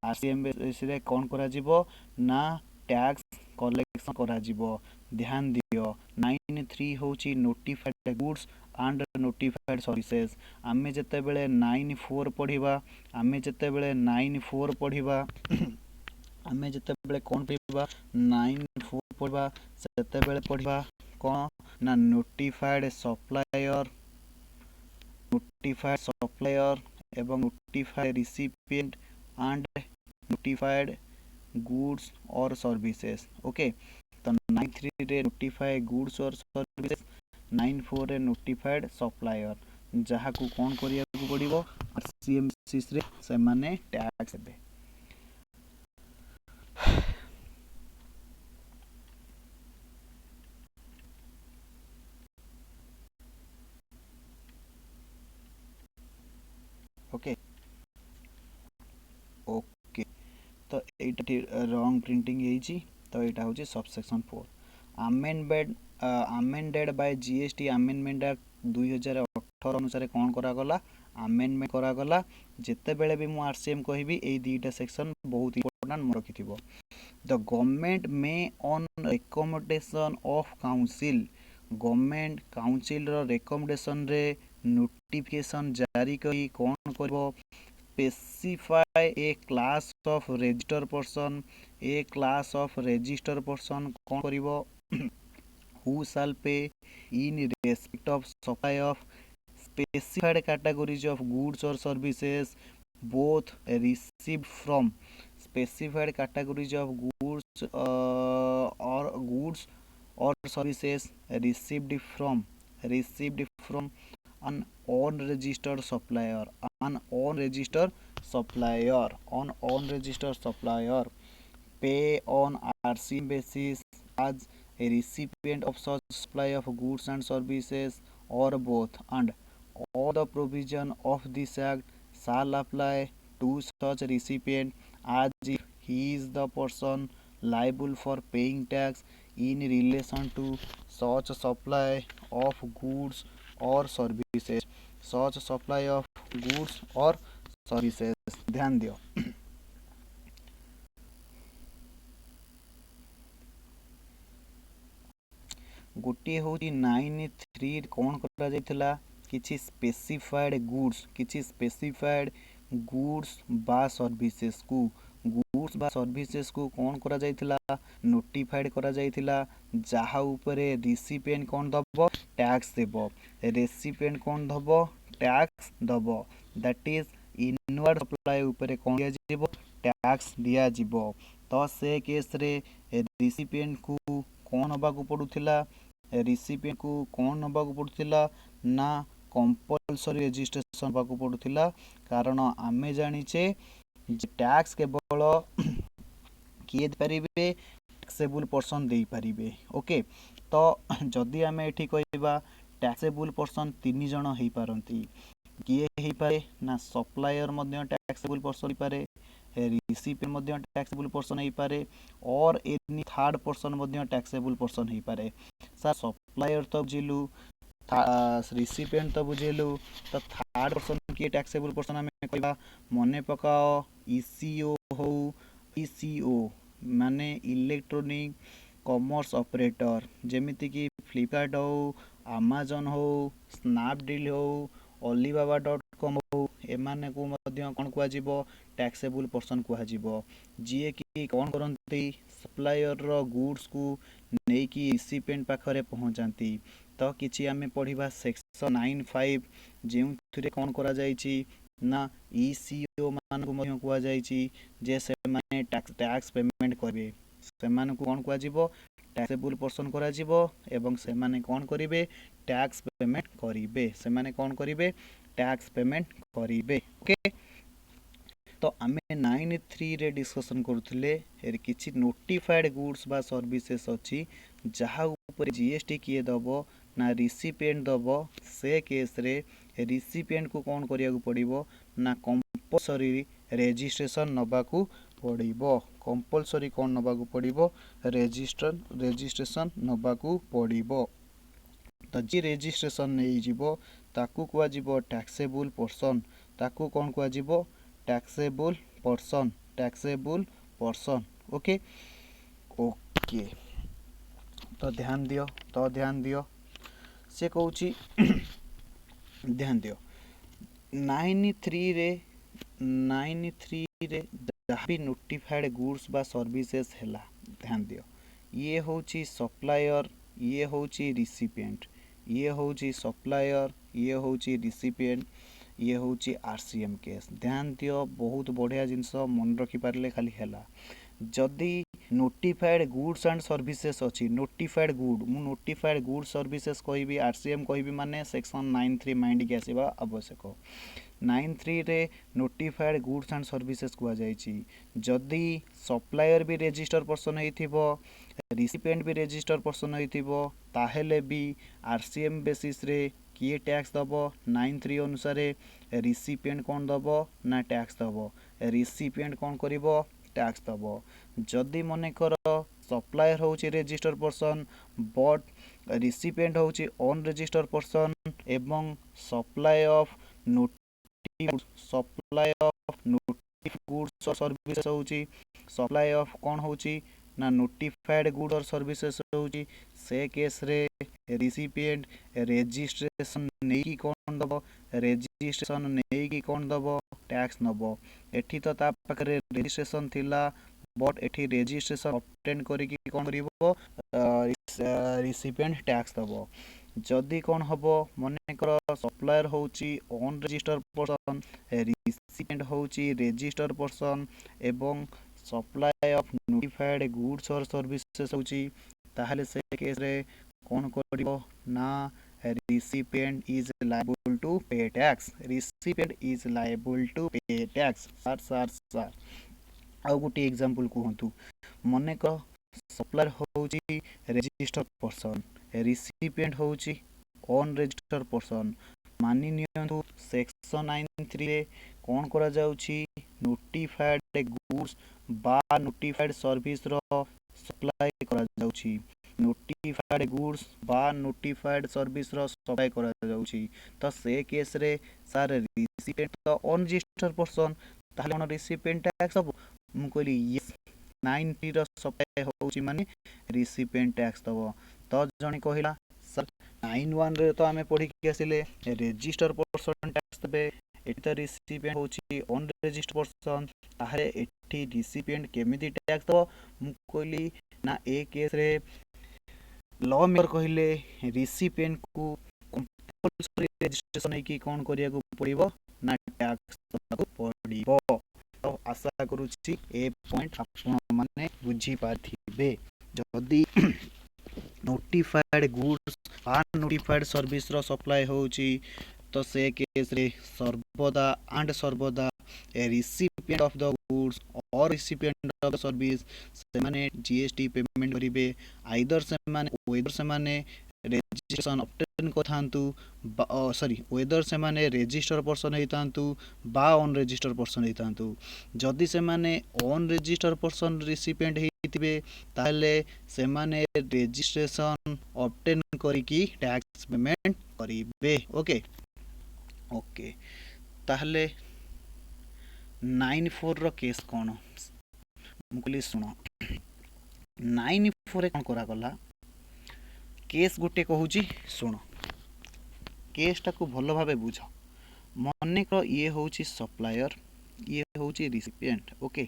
आरसीएम बेसिस रे कोन करा जिवो ना टैक्स कलेक्शन କରାଯିବ। ଧ୍ୟାନ ଦିଅ 9(3) ହେଉଛି notified goods and notified services. ଆମେ ଯେତେବେଳେ 9(4) ପଢ଼ିବା ଆମେ ଯେତେବେଳେ 9(4) ପଢ଼ିବା ଆମେ ଯେତେବେଳେ କ'ଣ ପଢ଼ିବା 9(4) ପଢ଼ିବା ସେତେବେଳେ ପଢ଼ିବା କ'ଣ ନା ନୋଟିଫାଏଡ୍ ସପ୍ଲାୟର ଏବଂ ନୋଟିଫାଏଡ୍ ରିସିପିଏଣ୍ଟ ଆଣ୍ଡ ନୋଟିଫାଏଡ୍ ଗୁଡ୍स और सर्विसेस। ओके, तो 9(3) रे नोटिफाए गुड्स और सर्विसेस, 9(4) रे नोटिफाइड सप्लायर जहाँ को कौन करिया को पड़िबो आरसीएमसीएस रे से माने टैक्स देबे। ओके ओके, तो एटा रॉन्ग प्रिंटिंग हेची, तो एटा होची subsection 4 amended bye GST amendment act 2018 अनुसार कौन करागला अमेंडमेंट करागला। जिते बेले भी मु आरसीएम कहबी ए दुईटा सेक्शन बहुत इंपोर्टेंट मन रखिथिबो। The government may on recommendation of council, government council रो रिकमेंडेशन रे नोटिफिकेशन जारी करी कौन करबो specify a class of register person, a class of register person कौन करिवो who shall pay in respect of supply of specified categories of goods or services both received from specified categories of goods or services received from an unregistered supplier, pay on RC basis as a recipient of such supply of goods and services or both, and all the provision of this act shall apply to such recipient as if he is the person liable for paying tax in relation to such supply of goods or services, ध्यान दियो। गोटे हूँ 9(3) कौन करा जाइथिला किछि specified goods बा services को कौन करा जाइथिला नोटिफाइड करा जाइथिला, जहा उपरे रिसिपिएंट कौन दबो टैक्स देबो, रेसिपिएंट कौन दबो टैक्स दबो, दैट इज इनवर्ड सप्लाई उपरे कौन दिया जिवो टैक्स दिया जिवो। तो से केस रे रिसिपिएंट को कौन हबा को पडुथिला रिसिपिएंट को कौन हबा को पडुथिला ना कंपलसरी रजिस्ट्रेशन हबा को पडुथिला, कारण आमे जानिचे टैक्स केवल किए पारिबे टैक्सेबल पर्सन दे पारिबे। ओके, तो जदि आमे एठी कहबा टैक्सेबल पर्सन 3 जण हेई पारंती, किए हेई पारे ना सप्लायर मध्य टैक्सेबल पर्सन हेई पारे, रिसिपिएंट मध्य टैक्सेबल पर्सन हेई पारे और एनी थर्ड पर्सन मध्य टैक्सेबल पर्सन हेई पारे। सर सप्लायर तो बुझिलु, रिसिपिएंट तो बुझिलु, तो थर्ड पर्सन किए टैक्सेबल पर्सन आमे कहबा मने पकाओ ईसीओ हो, ईसीओ माने इलेक्ट्रॉनिक कॉमर्स ऑपरेटर, जेमिति कि फ्लिपकार्ट हो, अमेजन हो, स्नैपडील हो, alibaba.com हो, एमाने को मध्य कोन कुआ जिवो टैक्सेबल पर्सन कुआ जिवो, जिए कि कोन करंती सप्लायर रो गुड्स को नै कि रिसिपिएंट पाखरे पहुंचाती। तो किछि आमे पढ़िबा सेक्शन 9(5) जेउ थरे कोन करा जाईची ना ईसीओ मान को मध्य कुआ जाईची जे से माने टैक्स पेमेंट करबे, से मान को कोन कुआ जिवो टैक्सेबल पर्सन करा जिवो एवं से माने कोन करिवे टैक्स पेमेंट करिवे, से माने कोन करिवे टैक्स पेमेंट करिवे। ओके, तो आमे 9(3) रे डिस्कशन करथिले किछि नोटिफाइड गुड्स बा सर्विसेस अछि जहा ऊपर जीएसटी किए दबो ना रिसिपिएंट दबो, से केस रे रिसिपिएंट को कौन करिया को पड़िबो ना कंपलसरी रजिस्ट्रेशन नबा को पड़िबो, कंपलसरी कौन नबा को पड़िबो रजिस्ट्रेशन नबा को पड़िबो। तो जी रजिस्ट्रेशन नहीं जिवो ताकू कुआ जिवो टैक्सेबल पर्सन, ताकू कौन कुआ जिवो टैक्सेबल पर्सन। ओके ओके, तो ध्यान दियो से कहूँ ध्यान दियो 9.3 रे जहाँ भी नोटिफाइड गुड्स बा सर्विसेस हैला ध्यान दियो ये होची सप्लायर ये होची रिसिपिएंट ये होची सप्लायर ये होची रिसिपिएंट ये होची आरसीएम केस ध्यान दियो बहुत बढ़िया जिनस मन रखी पारे खाली हैला जदि नोटिफाइड गुड्स एंड सर्विसेस अच्छी नोटिफाइड गुड मु नोटिफाइड गुड सर्विसेस कहबी आरसीएम कहबी माने सेक्शन 9.3 माइंड के आसीबा आवश्यक 9.3 रे नोटिफाइड गुड्स एंड सर्विसेस कुआ जायछि जदि सप्लायर भी रजिस्टर पर्सन होइथिबो रिसिपिएंट भी रजिस्टर पर्सन होइथिबो ताहेले भी आरसीएम बेसिस रे किए टैक्स दबो 9.3 अनुसार रिसिपिएंट कौन दबो ना टैक्स दबो रिसिपिएंट कौन करिवो टैक्स दबो जदि मनेकर सप्लायर होची रजिस्टर पर्सन बट रिसिपिएंट होची ऑन रजिस्टर पर्सन एवं सप्लाई ऑफ गुड्स और सर्विसेस होची सप्लाई ऑफ कौन होची ना नोटिफाइड गुड और सर्विसेस होची से केस रे रिसिपिएंट रजिस्ट्रेशन नेकी कौन दबो रजिस्ट्रेशन नेकी कौन दबो टैक्स नबो एठी तो ता पाखरे रजिस्ट्रेशन थिला बट एठी रजिस्ट्रेशन ऑब्टेन करिकि कौन करिवो रिसिपिएंट टैक्स दबो जदि कौन हबो मने कर सप्लायर होची ऑन रजिस्टर पर्सन रिसिपिएंट होची रजिस्टर पर्सन एवं सप्लाई ऑफ नोटिफाइड गुड्स और सर्विसेस होची ताहले से केस रे कौन करिवो ना recipient is liable to pay tax recipient is liable to pay tax sir आउ गोटे एग्जांपल कहतु मने क सप्लायर होची रजिस्टर पर्सन रिसिपिएंट होची ऑन रजिस्टर पर्सन मानि नियंतु सेक्शन 9.3 रे कोन करा जाउची नोटिफाइड गुड्स बा नोटिफाइड सर्विस रो सप्लाई करा जाउची नोटिफाइड गुड्स बा नोटिफाइड सर्विस रो सप्लाई करा जाउची तो से केस रे सर रिसिपिएंट तो ऑन रजिस्टर पर्सन ताहले ऑन रिसिपिएंट टैक्स अब मु कहली यस 9.3 रो सप्लाई होची माने रिसिपिएंट टैक्स दबो तो जणी कहिला सर 9.1 रे तो आमे पढी के आसिले रजिस्टर पर्सन टैक्स दबे एटी तो रिसिपिएंट होची ऑन रजिस्टर पर्सन ताहले एटी रिसिपिएंट केमिति टैक्स दबो मु कहली ना ए केस रे लॉ मेकर कहले रिसिपिएंट को कंपल्सरी रजिस्ट्रेशन है कि कौन करिया को पड़िबो ना टैक्स दବାକୁ पड़िबो तो आशा करूची ए पॉइंट आपण माने बुझी पाथिबे जदी नोटिफाइड गुड्स आ नोटिफाइड सर्विस रो सप्लाई होची तो से केस रे सर्वदा ए रिसिपिएंट ऑफ द गुड्स और रिसिपिएंट ऑफ द सर्विस से माने जीएसटी पेमेंट करिवे आइदर से माने वेदर से माने रजिस्ट्रेशन ऑब्टेन करथांतु सॉरी वेदर से माने रजिस्टर पर्सन हेतांतु बा ऑन रजिस्टर पर्सन हेतांतु जदि से माने ऑन रजिस्टर पर्सन रिसिपिएंट हेतिबे ताले से माने रजिस्ट्रेशन ऑब्टेन करिकि टैक्स पेमेंट करिवे ओके ओके ताहले 9.4 रो केस कोन मुकली सुनो 9.4 रे कोन करा गला केस गोटे कहूची सुनो केसटा को भलो भाबे बुझ मने को ये होची सप्लायर ये होची रिसिपिएंट ओके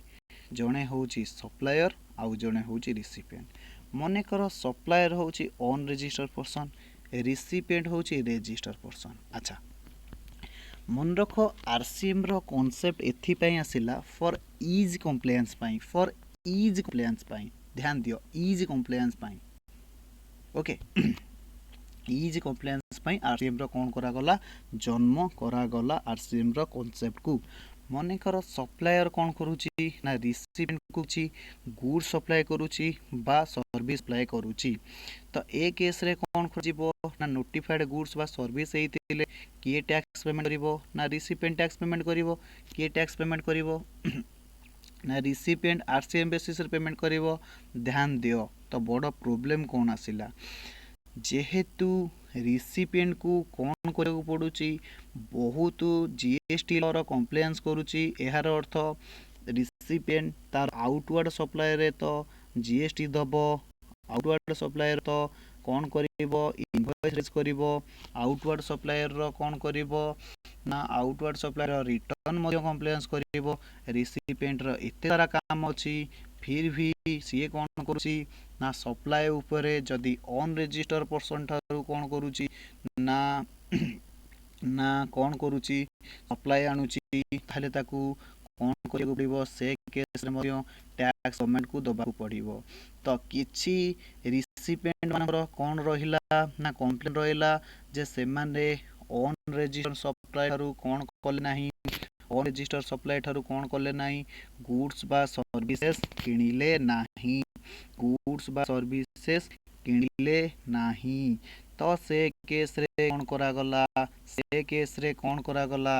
जणे होची सप्लायर आउ जणे होची रिसिपिएंट मने करो सप्लायर होची ऑन रजिस्टर पर्सन रिसिपिएंट होची रजिस्टर पर्सन अच्छा मन रख आरसीएम रो कांसेप्ट एथि पई आसिला फॉर इजी कंप्लायंस पई ध्यान दियो इजी कंप्लायंस पई ओके इजी कंप्लायंस पई आरसीएम रो कोन करा गला जन्म करा गला आरसीएम रो कांसेप्ट को मने कर सप्लायर कोन करूची ना रिसिपिएंट कुची गुड सप्लाई करूची बा सर्विस सप्लाई करूची तो ए केस रे कोन खोजिबो ना नोटिफाइड गुड्स बा सर्विस हेतिले किए टैक्स पेमेंट करिवो ना रिसिपिएंट टैक्स पेमेंट करिवो किए टैक्स पेमेंट करिवो ना रिसिपिएंट आरसीएम बेसिस रे पेमेंट करिवो ध्यान दियो तो बड़ प्रॉब्लम कोन आसिला जेहेतु रिसिपिएंट को कौन करने पड़ुची बहुत जीएसटी लॉ कंप्लेन्स करुची यार अर्थ रिसिपिएंट तार आउटवर्ड सप्लाई रे तो जीएसटी दबो आउटवर्ड सप्लायर तो कौन करिवो इनवॉइस रेज करिवो आउटवर्ड सप्लायर रो कौन करिवो ना आउटवर्ड सप्लायर रिटर्न मध्य कंप्लेंस करिवो रिसिपिएंट रो एते सारा काम अछि फिर भी सीए कौन करुची ना सप्लाय उपरे जदि अनरेजिस्टर पर्सन ठारू कौन करुची ना ना कौन करुची सप्लाय आणुची ताहले ताकू कौन କରିବାକୁ ପଡ଼ିବ ସେ କେସ୍ରେ ମଧ୍ୟ ଟ୍ୟାକ୍ସ ଗଭର୍ଣ୍ଣମେଣ୍ଟକୁ ଦେବାକୁ ପଡ଼ିବ ତ କିଛି ରିସିପିଏଣ୍ଟ ମାନଙ୍କର କ'ଣ ରହିଲା ନା କମ୍ପ୍ଲେନ୍ ରହିଲା ଯେ ସେମାନେ ଅନରେଜିଷ୍ଟର୍ଡ ସପ୍ଲାଏ ଠାରୁ କ'ଣ କଲେ ନାହିଁ ଅନରେଜିଷ୍ଟର୍ଡ ସପ୍ଲାଏ ଠାରୁ କ'ଣ କଲେ ନାହିଁ ଗୁଡ୍ସ ବା ସର୍ଭିସେସ୍ କିଣିଲେ ନାହିଁ ଗୁଡ୍ସ ବା ସର୍ଭିସେସ୍ କିଣିଲେ ନାହିଁ ତ ସେ କେସ୍ରେ କ'ଣ କରାଗଲା ସେ କେସ୍ରେ କ'ଣ କରାଗଲା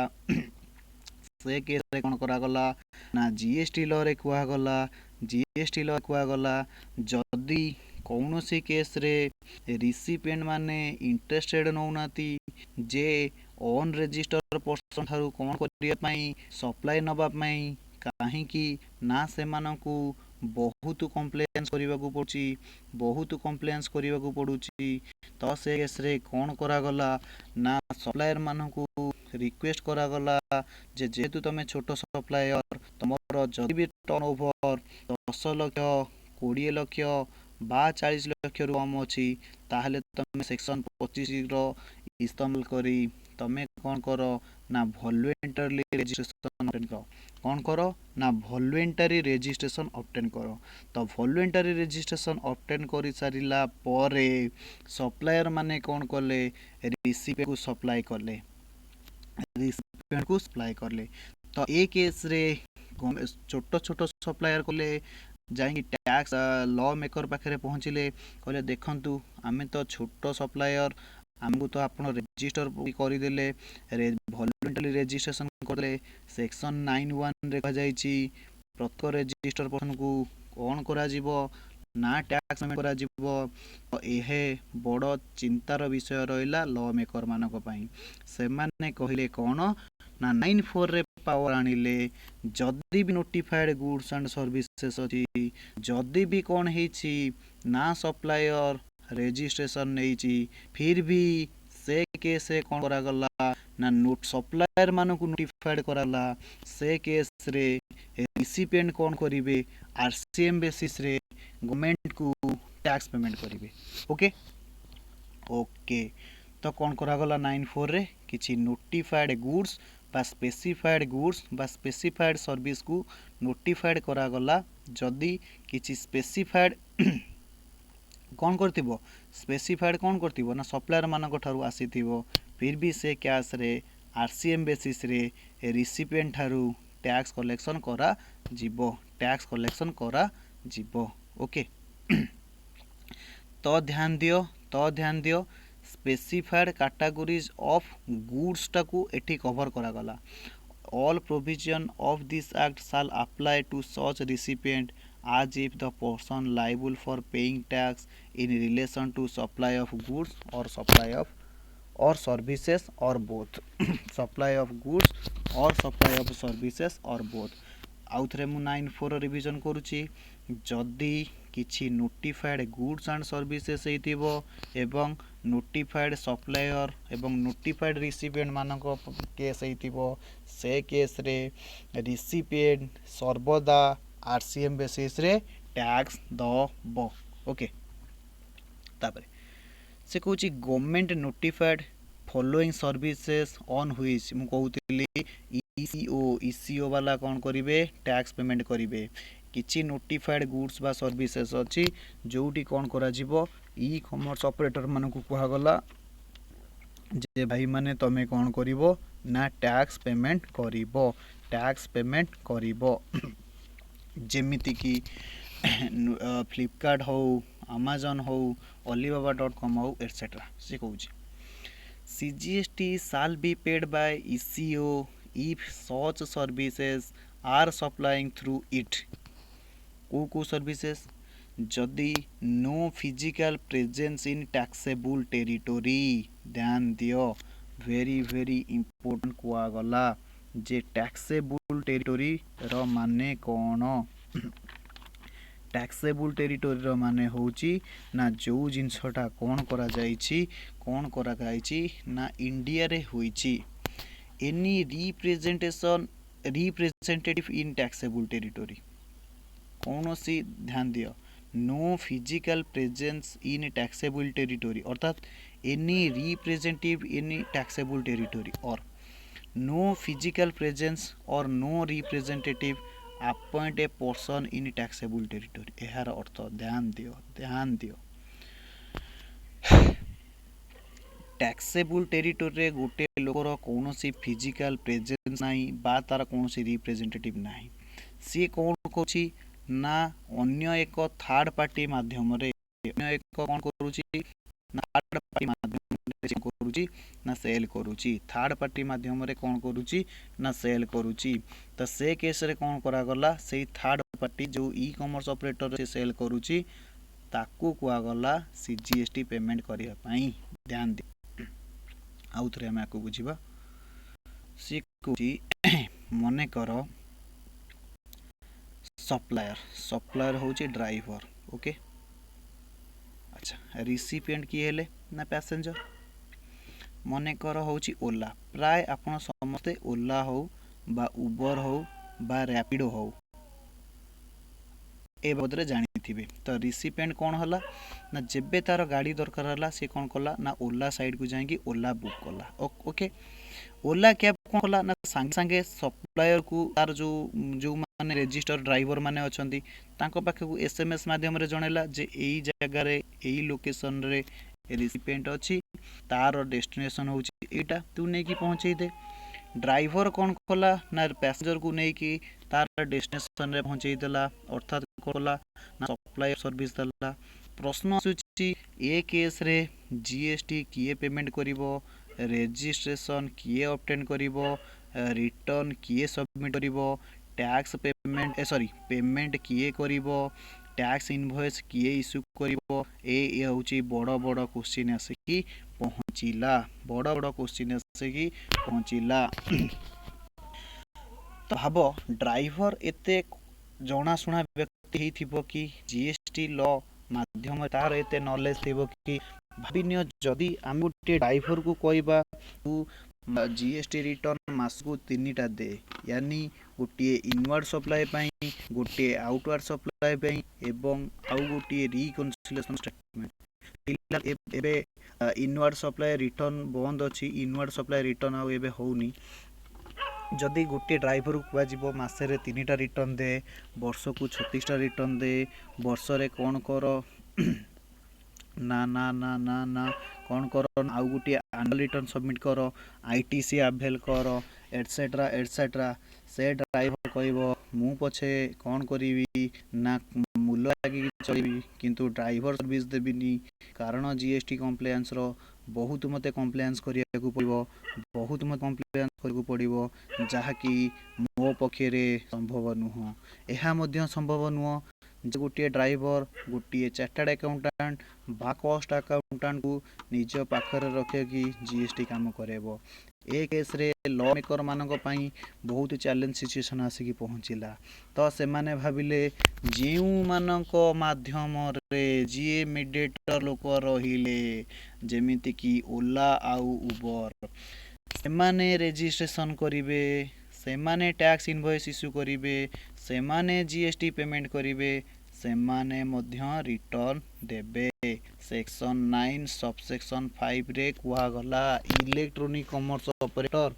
से केस कौन करागला ना जीएसटी लॉ रे कुआगला जीएसटी लॉ कुआगला जदि कौन सी केस रे रिसिपिएंट माने इंटरेस्टेड नौनाती जे अनरेजिस्टर्ड पर्सन ठारू कौन करिया पई सप्लाई नबा पई काहेकि ना सेमानंकु बहुत कंप्लेन्स କରିବାକୁ ପଡୁଛି बहुत कंप्लेन्स କରିବାକୁ ପଡୁଛି ତ ସେ କେସ୍ ରେ କौन କରାଗଲା ନା ସପ୍ଲାୟର ମାନଙ୍କୁ रिक्वेस्ट करागला जे जेहेतु तुम छोट सप्लायर तुम जदि भी टर्न ओवर 10 लाख 20 लाख बा 40 लाख रु कम अच्छी ताहले तुम सेक्शन 25 रो इस्तेमाल करी तुम कौन कर ना वॉलंटरी रजिस्ट्रेशन ऑब्टेन कर कौन कर ना वॉलंटरी रजिस्ट्रेशन ऑब्टेन कर तो वॉलंटरी रजिस्ट्रेशन ऑब्टेन कर सारिला परे सप्लायर माने कौन कले रिसिपिएंट को सप्लाई कले रिसिपिएंट को सप्लाई करले तो ए केस रे छोट छोट सप्लायर कले जाई टैक्स लॉ मेकर पाखे पहुँचले कहले देखंतु आमे तो छोट सप्लायर आमको तो आपण रजिस्टर करदेले वॉलंटरी रजिस्ट्रेशन करले सेक्शन 91 रे कहा जाईची प्रत्येक रजिस्टर पर्सन को कौन करा जीवो ना टैक्स पेमेंट करा जीवो एहे बड़ चिंतार विषय रहिला लॉ मेकर मानक पई से माने कहिले कौन ना 94 रे पावर आनिले जदि भी नोटिफाइड गुड्स एंड सर्विसेस अछि जदि भी कौन हेछि ना सप्लायर रजिस्ट्रेशन नेछि फिर भी से केस रे कौन करा गला ना नोट सप्लायर मानकु नोटिफाइड कराला से केस रे रिसिपिएंट कौन करिवे आरसीएम बेसिस रे गवर्नमेंट को टैक्स पेमेंट करिवे ओके ओके तो कौन करागला 94 रे किछि नोटिफाइड गुड्स बा स्पेसिफाइड गुड्स बा स्पेसिफाइड सर्विस को नोटिफाइड करागला जदि किछि स्पेसिफाइड कौन करथिबो स्पेसिफाइड कौन करथिबो ना सप्लायर मानक ठारू आसीथिबो फिर भी से कैश रे आरसीएम बेसिस रे रिसिपिएंट ठारू टैक्स कलेक्शन करा जीवो टैक्स कलेक्शन करा जीवो ओके तो ध्यान दियो स्पेसिफाइड कैटेगरीज ऑफ गुड्स टाकू एठी कवर करा गला all provision of this act shall apply to such recipient as if the person liable for paying tax in relation to supply of goods or supply of or services or both supply of goods or supply of services or both आउ थे मु 94 revision करुच्ची जदि किछि notified goods and services हेतिबो एवं notified supplier एवं notified recipient मानक केस हेतिबो से केस रे रिसिपिएंट सर्वदा आरसीएम बेसिस रे टैक्स दबो ओके तापर से कहूची government notified following services on which मु कहूतली ईसीओ वाला कौन करिवे टैक्स पेमेंट करिवे किछि नोटिफाइड गुड्स बा सर्विसेस अछि जोटी कौन करा जीवो ई कॉमर्स ऑपरेटर मानकु कुहा गला जे भाई माने तमे कौन करिवो ना टैक्स पेमेंट करिवो जेमिति कि फ्लिपकार्ट हो अमेजन हो alibaba.com हो एटसेट्रा से कहूची CGST shall be paid by ECO if such services are supplying through it को services जदि no physical presence in taxable territory ध्यान दियो very important कुआ गला जे taxable territory रो माने कौन टैक्सेबल टेरिटोरी माने होची ना जो जिनसटा कौन करा जाइछि कौन करा जाइछि ना इंडिया रे होइछि any representative in taxable territory कौन सी ध्यान दियो no physical presence in taxable territory अर्थात any representative in taxable territory or no physical presence or no representative appoint a person in taxable territory यार अर्थ ध्यान दियो टैक्सेबल टेरिटोरी रे गोटे लोकर कौन सी फिजिकल प्रेजेंस नहीं बा तार कौन सी रिप्रेजेंटेटिव नहीं सी कौन कौची ना अन्य एक थर्ड पार्टी माध्यम रे अन्य एक कौन करूची ना थर्ड पार्टी माध्यम रे करूची ना सेल करूची थर्ड पार्टी माध्यम रे कौन करूची ना सेल करूची तो से केस रे कौन करा गला से थर्ड पार्टी जो ई कॉमर्स ऑपरेटर से सेल करूची ताकू कुआ गला सीजीएसटी पेमेंट करिया पई ध्यान दे आउ थरे हम आकु बुझिबा सी कुची मने करो सप्लायर होची ड्राइवर ओके अच्छा रिसिपिएंट किए हेले ना पैसेंजर मने कर होची ओला प्राय आपण समस्ते ओला हो बा उबर हो बा रैपिडो हो ए बदरे जानी थिबे तो रिसिपिएंट कौन हला ना जेबे तार गाड़ी दरकार हला से कौन कला ना ओला साइड को जाएंगी ओला बुक कला ओके ओला कैब कौन कला ना संगे संगे सप्लायर को तार जो माने रजिस्टर ड्राइवर माने अछंती तांको पाखे को एसएमएस माध्यम रे जणेला जे एई जगह रे एई लोकेशन रे रिसिपिएंट अछि तार डेस्टिनेशन होची एटा तू नै की पहुंचै दे ड्राइवर कौन कला ना पैसेंजर को नै की तार डेस्टिनेशन रे पहुंचै देला अर्थात कोला ना सप्लायर सर्विस दला प्रश्न आसुची ए केस रे जीएसटी किए पेमेंट करिवो रजिस्ट्रेशन किए ऑब्टेन करिवो रिटर्न किए सबमिट करिवो टैक्स पेमेंट पेमेंट किए करिवो टैक्स इनवॉइस किए इश्यू करिवो ए होची बड़ बड़ क्वेश्चन आसे पहुँचला बड़ बड़ क्वेश्चन आसे पहुँचला तो भाव ड्राइवर एते जनाशुना व्यक्ति हिथिबो कि जीएसटी लॉ माध्यम तार एते नॉलेज थिबो कि भाबिनियो जदि आम गोटे ड्राइवर को कहबा तू जीएसटी रिटर्न मास को 3टा दे यानी गोटे इनवर्ड सप्लाई पई गोटे आउटवर्ड सप्लाई पई एवं आउ गोटे रिकन्सिलिएशन स्टेटमेंट एबे इनवर्ड सप्लाई रिटर्न बंद अछि इनवर्ड सप्लाई रिटर्न आउ एबे होउनी जदि गोटे ड्राइवर को कह मसरे 3टा रिटर्न दे वर्ष को 36टा रिटर्न दे वर्ष रे कौन कर ना ना ना ना ना कौन कर आउ गोटे एनुअल रिटर्न सबमिट कर आईटीसी अवेल कर एटसेट्रा एटसेट्रा से ड्राइवर कहब मु पछे कौन करी ना मूल्य लगी चलि किंतु ड्राइवर सर्विस देविनी कारण जीएसटी कम्प्लायंस रो बहुत मते कम्प्लायंस करिया को पड़िबो बहुत मते कम्प्लायंस करको पड़िबो जहाँकि मो पक्षे संभव नुह यह मध्य संभव नुह जे गोटे ड्राइवर गोटे चार्टर्ड अकाउंटेंट बा कॉस्ट अकाउंटेंट को निज पाखरे रखे कि जीएसटी काम करेबो ए केस रे लॉ मेकर मानक पई बहुत चैलेंज सिचुएशन आसिकी पहुँचला तो से माने भाबिले जेउ मानक माध्यम रे जीए मीडिएटर लोक रहिले जेमिति कि ओला आउ उबर से माने रजिस्ट्रेशन करिवे से माने टैक्स इनवॉइस इश्यू करिवे से माने जीएसटी पेमेंट करिवे से माने मध्य रिटर्न देबे सेक्शन 9 सबसेक्शन 5 रे कुआ गला इलेक्ट्रॉनिक कॉमर्स ऑपरेटर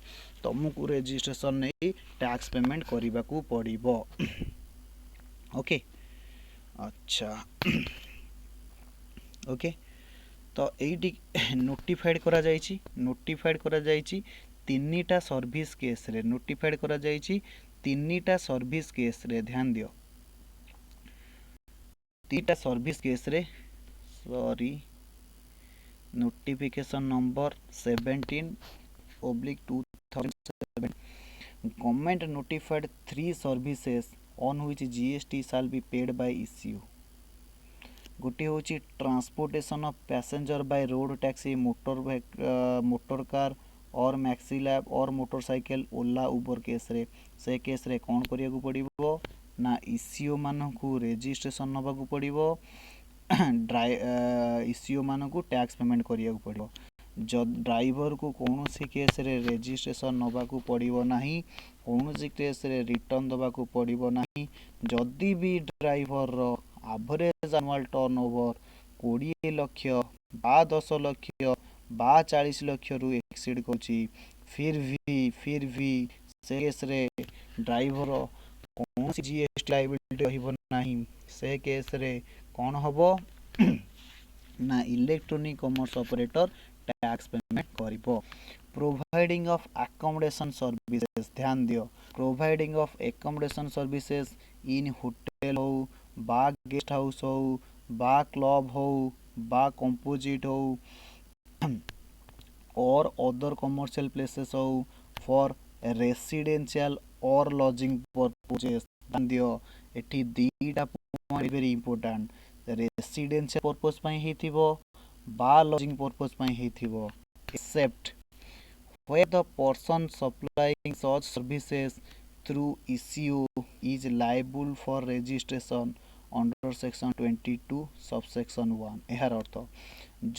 तुमको रजिस्ट्रेशन नहीं टैक्स पेमेंट करने को पड़िबो ओके अच्छा ओके तो एटी नोटिफाइड करा जायछि नोटिफाइड करा जायछि 3टा सर्विस केस रे नोटिफाइड करा जायछि 3टा सर्विस केस रे ध्यान दियो 3टा सर्विस केस रे sorry notification number 17/2007 government notified 3 services on which GST shall be paid by issue गोटे हूँ transportation of passenger by road taxi motor car और मैक्सी लैब और मोटरसाइकिल ओला उबर केस रे से केस रे कौन करिया को पड़िबो ना इसीओ मानकू रेजिस्ट्रेशन नबाकू पड़िबो इसीओ मानकू टैक्स पेमेंट करिया पड़िबो ड्राइवर को कौन सी केस रे रेजिस्ट्रेशन नबाकू पड़िबो नाही कौन सी केस रे रिटर्न दबाकू पड़िबो नाही जदि भी ड्राइवर रो एवरेज एनुअल टर्नओवर 20 लाख बा 10 लाख बा 40 लाख रु एक्सीड करछि फिर भी से केस रे ड्राइवर कौन सी जीएसटी लायबिलिटी रहिबो नाही से केस रे कौन हबो ना electronic commerce operator tax payment करिबो प्रोवाइडिंग ऑफ अकोमोडेशन सर्विसेज ध्यान दियो providing of accommodation services in hotel हो बा गेस्ट हाउस हो बा क्लब हो बा कंपोजिट हो और अदर कमर्शियल प्लेसेस हो for residential or lodging purposes ध्यान दियो एठी दीटा point very important residential purpose पई हेथिबो बा लॉजिंग पर्पस पई हेथिबो except where the person supplying such services through ECU is liable for registration under section 22 subsection 1 एहार अर्थ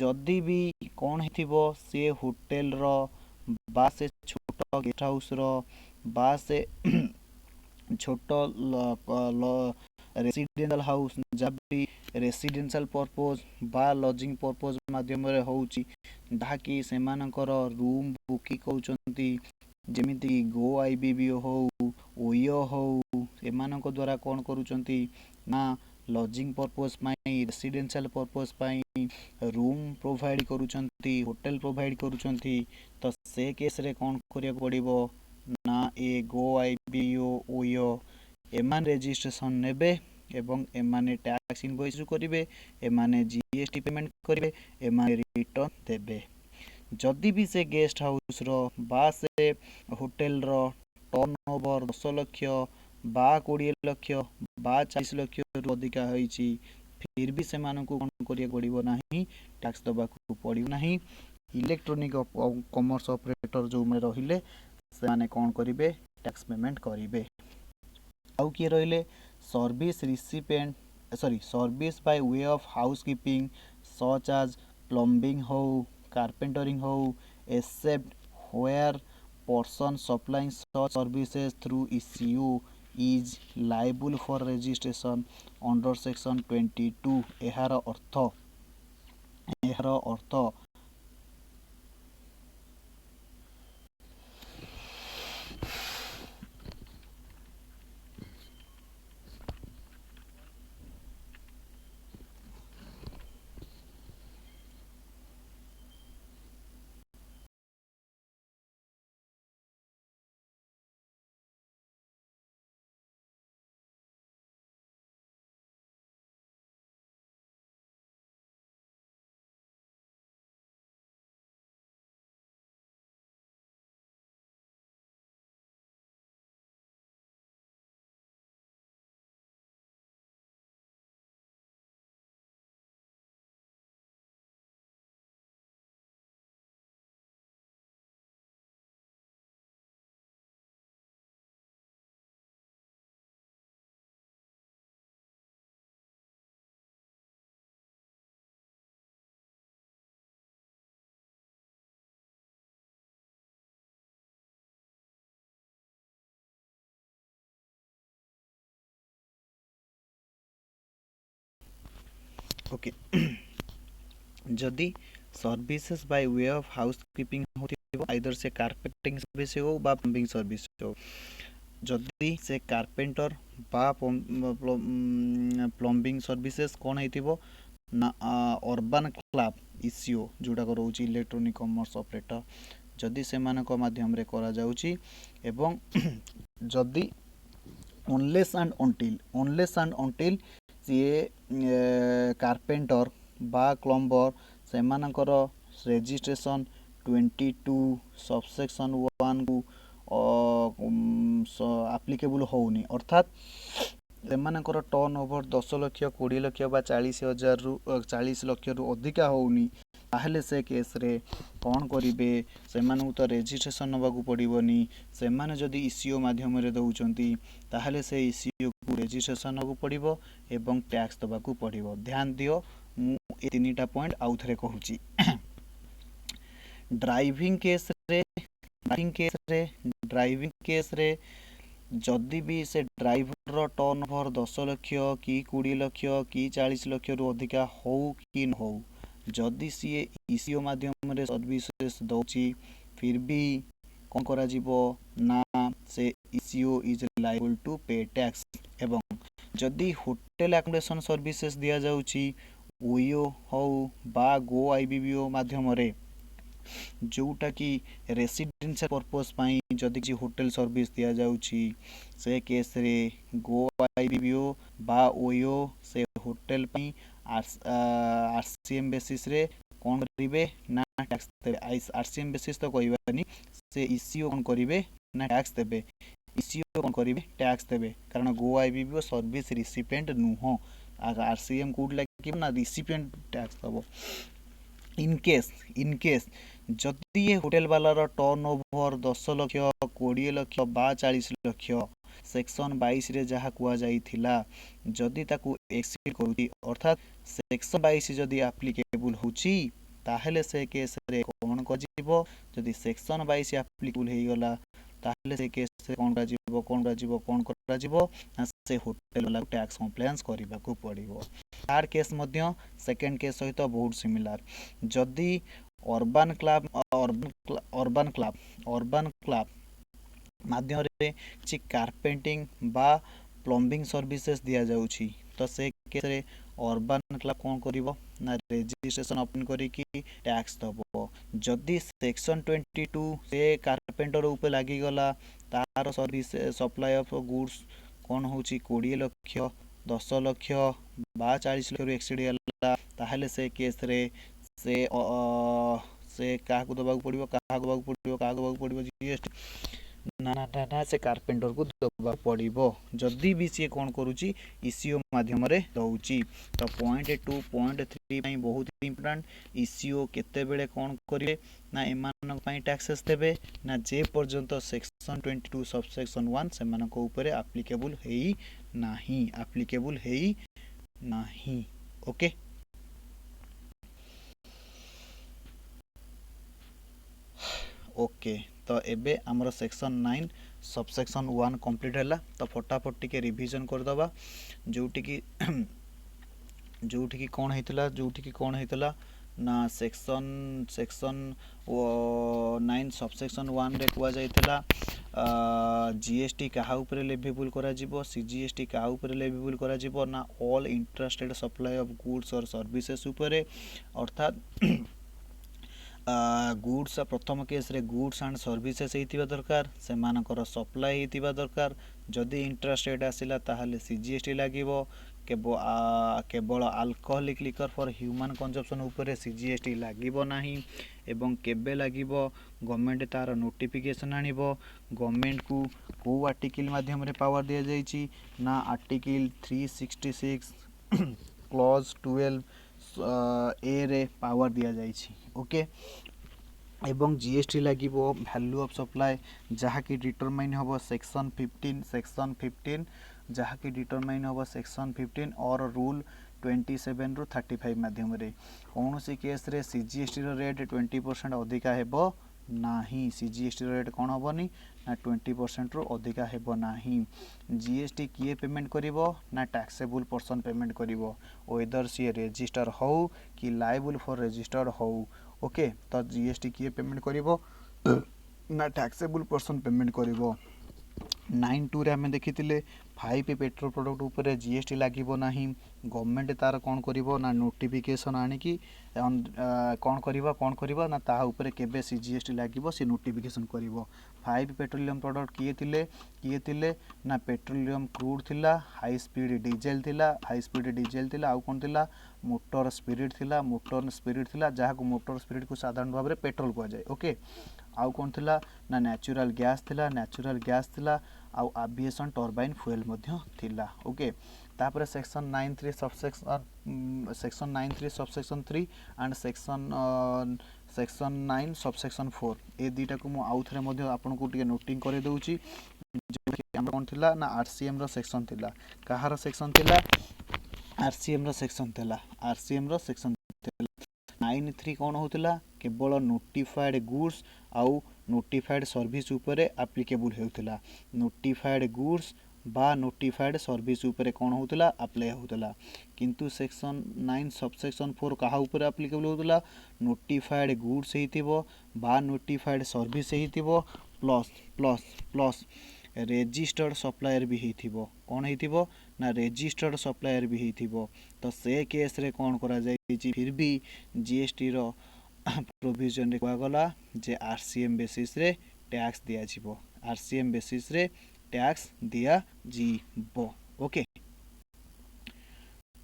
जदि भी कौन हेथिबो से होटल रो बा से छोट गेस्ट हाउस रो बा से छोट रेसिडेंशियल हाउस जब भी रेसिडेंशियल पर्पज बा लॉजिंग पर्पज माध्यम रे होउची ताकि सेमानकर रूम बुकिंग करूचंती जेमिति गो आईबीबीओ हो ओयो हो एमानक द्वारा कौन करूचंती ना लॉजिंग पर्पस पाई रेसिडेंशियल पर्पस पाई रूम प्रोवाइड करूचंती होटल प्रोवाइड करूचंती तो से केस रे कौन करिया पड़िबो ना ए गो आईबीओ ओयो एमान रेजिस्ट्रेशन नेबे एवं एमाने टैक्स इनवॉइस करिवे एमाने जीएसटी पेमेंट करिवे एमाने रिटर्न देबे जदि भी से गेस्ट हाउस रो बा से होटल रो टर्नओवर 10 लाख बा 20 लाख बा 40 लाख रु अधिका होईची फिर भी से मानकू कोन करिया पड़िबो नाही टैक्स दबाकू पड़िबो नाही इलेक्ट्रॉनिक कॉमर्स ऑपरेटर जो में रहिले से माने कोन करिवे टैक्स पेमेंट करिवे आउ किए रहिले service recipient service by way of housekeeping such as plumbing हो carpentering हो except where person supplying such services through ECU is liable for registration under section 22 एहार अर्थ ओके जदि services by way of housekeeping होथिबो either से carpentering service हो बा plumbing service हो जदि से कार्पेंटर बा प्लम्बिंग सर्विसेज कौन हेतिबो ना अर्बन क्लब इसीओ जोटा को रोची इलेक्ट्रॉनिक कॉमर्स ऑपरेटर जदि से मानक माध्यम रे करा जाउची एवं जदि unless and until CA carpenter बा क्लम्बर सेमानकर रेजिस्ट्रेशन 22 सबसेक्शन 1 को आप्लिकेबल होउनी अर्थात सेमानकर टर्न ओवर 10 लाख 20 लाख बा 40,000 रु 40 लाख रु अधिका होउनी ताहले से केस रे कौन करिवे सेमानकु तो रेजिस्ट्रेशन नबाकू पड़िबोनी सेमाने जदि इसीओ माध्यम रे दउचंती ताहले से इसीओ रेजिस्ट्रेशन को पड़ो एवं टैक्स दबा को पड़ो। ध्यान दियो मु ए तीनटा पॉइंट आउ थरे कहूची। ड्राइविंग केस रे जदि भी से ड्राइवर टर्न ओवर 10 लाख कि 20 लाख कि 40 लाख रु अधिका हो कि न हो, जदि सी ईसीओ माध्यम रे सर्विसेस दउची फिर भी कौन करा जीवो ना से ईसीओ इज लायबल टू पे टैक्स। एवं जदि होटल अकोमोडेशन सर्विसेस दिया जाउची ओयो हो बा गो आईबीबीओ माध्यम रे जोटा कि रेसिडेंशियल पर्पस पाई जदि कि होटल सर्विस दिया जाउची से केस रे गो आईबीबीओ बा ओयो से होटल पाई आरसीएम बेसिस रे कौन करिवे ना टैक्स देबे। आरसीएम बेसिस तो कहबानी से ईसीओ कौन करिवे ना टैक्स देबे। ईसीओ कौन करिवे टैक्स देबे कारण गो आईबीबीओ सर्विस रिसिपिएंट नुहो। आरसीएम कोड लागिव ना रिसिपिएंट टैक्स दबो। इन केस जदि ये होटल वालार टर्न ओवर 10 लाख 20 लाख बा 40 लाख सेक्शन 22 रे जहाँ कुआ जाइथिला जदि ताकू एक्सीड करूची अर्थात सेक्शन 22 जदि एप्लीकेबल होची ताहेले से केस रे कोन कजिवो। जदि सेक्शन 22 एप्लीकेबल हे गला ताहेले से केस रे कोन करा जीवो ना से होटल वाला टैक्स कंप्लेंस करबा को पड़िवो। तार केस मध्य सेकंड केस सहित बहुत सिमिलर। जदि अर्बन क्लब माध्यम रे छि कारपेंटिंग बा प्लम्बिंग सर्विसेज दिया जाउछि तो से केस रे अर्बन क्लब कोन करिवो ना रजिस्ट्रेशन ओपन करिकि टैक्स दबो। जदि सेक्शन 22 से कारपेंटर ऊपर लागी गला तार सर्विस सप्लाई ऑफ गुड्स कोन होछि 20 लाख 10 लाख बा 40 लाख एक्सीड गला ताहेले से केस रे से काहाकू दबाक पड़िबो जीएसटी ना से कारपेंटर को दबाक पड़िबो जदि भी सी कोन करूची ईसीओ माध्यम रे दउची। तो पॉइंट 2 पॉइंट 3 पई बहुत इंपोर्टेंट। ईसीओ केते बेले कोन करिवे ना एमान पई टैक्सेस देबे ना जे पर्यंत सेक्शन 22 सबसेक्शन 1 सेमान को ऊपर एप्लीकेबल हेई नाही। ओके ओके तो एबे हमर सेक्शन 9 सबसेक्शन 1 कंप्लीट हैला। तो फटाफट टिके रिवीजन कर दबा जोटी की कोन हेतला ना सेक्शन 9 सबसेक्शन 1 रे कुआ जाइतला जीएसटी कहा ऊपर लेवेबल करा जिवो सीजीएसटी कहा ऊपर लेवेबल करा जिवो ना all interested supply of goods और सर्विसेस ऊपर अर्थात गुड्स प्रथम केस रे गुड्स एंड सर्विसेस हेतिबा दरकार से मानकर सप्लाई हेतिबा दरकार। जदि इंटरेस्ट रेट आसिला ताहाले सीजीएसटी लागिवो केवल alcoholic liquor for human consumption ऊपर सीजीएसटी लागिवो नाही। एवं केबे लागिवो गवर्नमेंट तार नोटिफिकेशन आनिवो गवर्नमेंट को आर्टिकल माध्यम रे पावर दिया जाइछि ना आर्टिकल 366 क्लॉज 12 ए रे पावर दिया जाइछि। ओके एवं जीएसटी लागिवो वैल्यू ऑफ सप्लाई जहा कि डिटरमाइन होबो सेक्शन 15 जहा कि डिटरमाइन होबो सेक्शन 15 और रूल 27 रु 35 माध्यम रे कौन सी केस रे सीजीएसटी रो रेट 20% अधिका हेबो नाही। सीजीएसटी रेट कौन हेबनी ना 20% रु अधिका हेबो नाही। जीएसटी किए पेमेंट करिवो ना टैक्सेबल पर्सन पेमेंट करिवो वेदर सी रजिस्टर हो कि लायबल फॉर रजिस्टर्ड हो। ओके तो जीएसटी किए पेमेंट करिवो ना टैक्सेबल पर्सन पेमेंट करिवो। 9(2) रे हमें देखिथिले 5 पेट्रोल प्रोडक्ट ऊपर जीएसटी लागिवो नाही। गवर्नमेंट तार कोन करिवो ना नोटिफिकेशन आनी कि कोन करिवो ना ता ऊपर केबे जीएसटी लागिवो से नोटिफिकेशन करिवो। 5 पेट्रोलियम प्रोडक्ट किए थिले ना पेट्रोलियम क्रूड थिला हाई स्पीड डीजल थिला आउ कोन थिला मोटर स्पिरिट थिला जहा को मोटर स्पिरिट को साधारण भाव में पेट्रोल को जाए। ओके आउ कौन थिला ना नेचुरल गैस थिला आउ एविएशन टर्बाइन फ्यूल मध्य थिला। ओके तापर section 9(3) subsection 3 and section 9 subsection 4 ए दुटा को मु आउ थरे मध्य आपन को टिके नोटिंग करे दउची आम कौन थिला ना आरसीएम रो सेक्शन थिला कहार सेक्शन थिला आरसीएम रो सेक्शन थिला आरसीएम रो सेक्शन थिला 9(3) कौन होतिला केवल नोटिफाइड गुड्स आउ नोटिफाइड सर्विस उपरे एप्लीकेबल होतिला नोटिफाइड गुड्स बा नोटिफाइड सर्विस उपरे कौन होतिला अप्लाई होतिला किंतु सेक्शन 9 सबसेक्शन 4 कहा उपरे एप्लीकेबल होतिला नोटिफाइड गुड्स हेतिबो बा नोटिफाइड सर्विस हेतिबो plus plus plus registered supplier भी हेतिबो कौन हेतिबो ना रेजिस्टर्ड सप्लायर भी हेतिबो तो से केस रे कौन करा जाय फिर भी जीएसटी रो प्रोविजन रे कहा गला जे आरसीएम बेसिस रे टैक्स दिया जीवो आरसीएम बेसिस रे टैक्स दिया जीवो ओके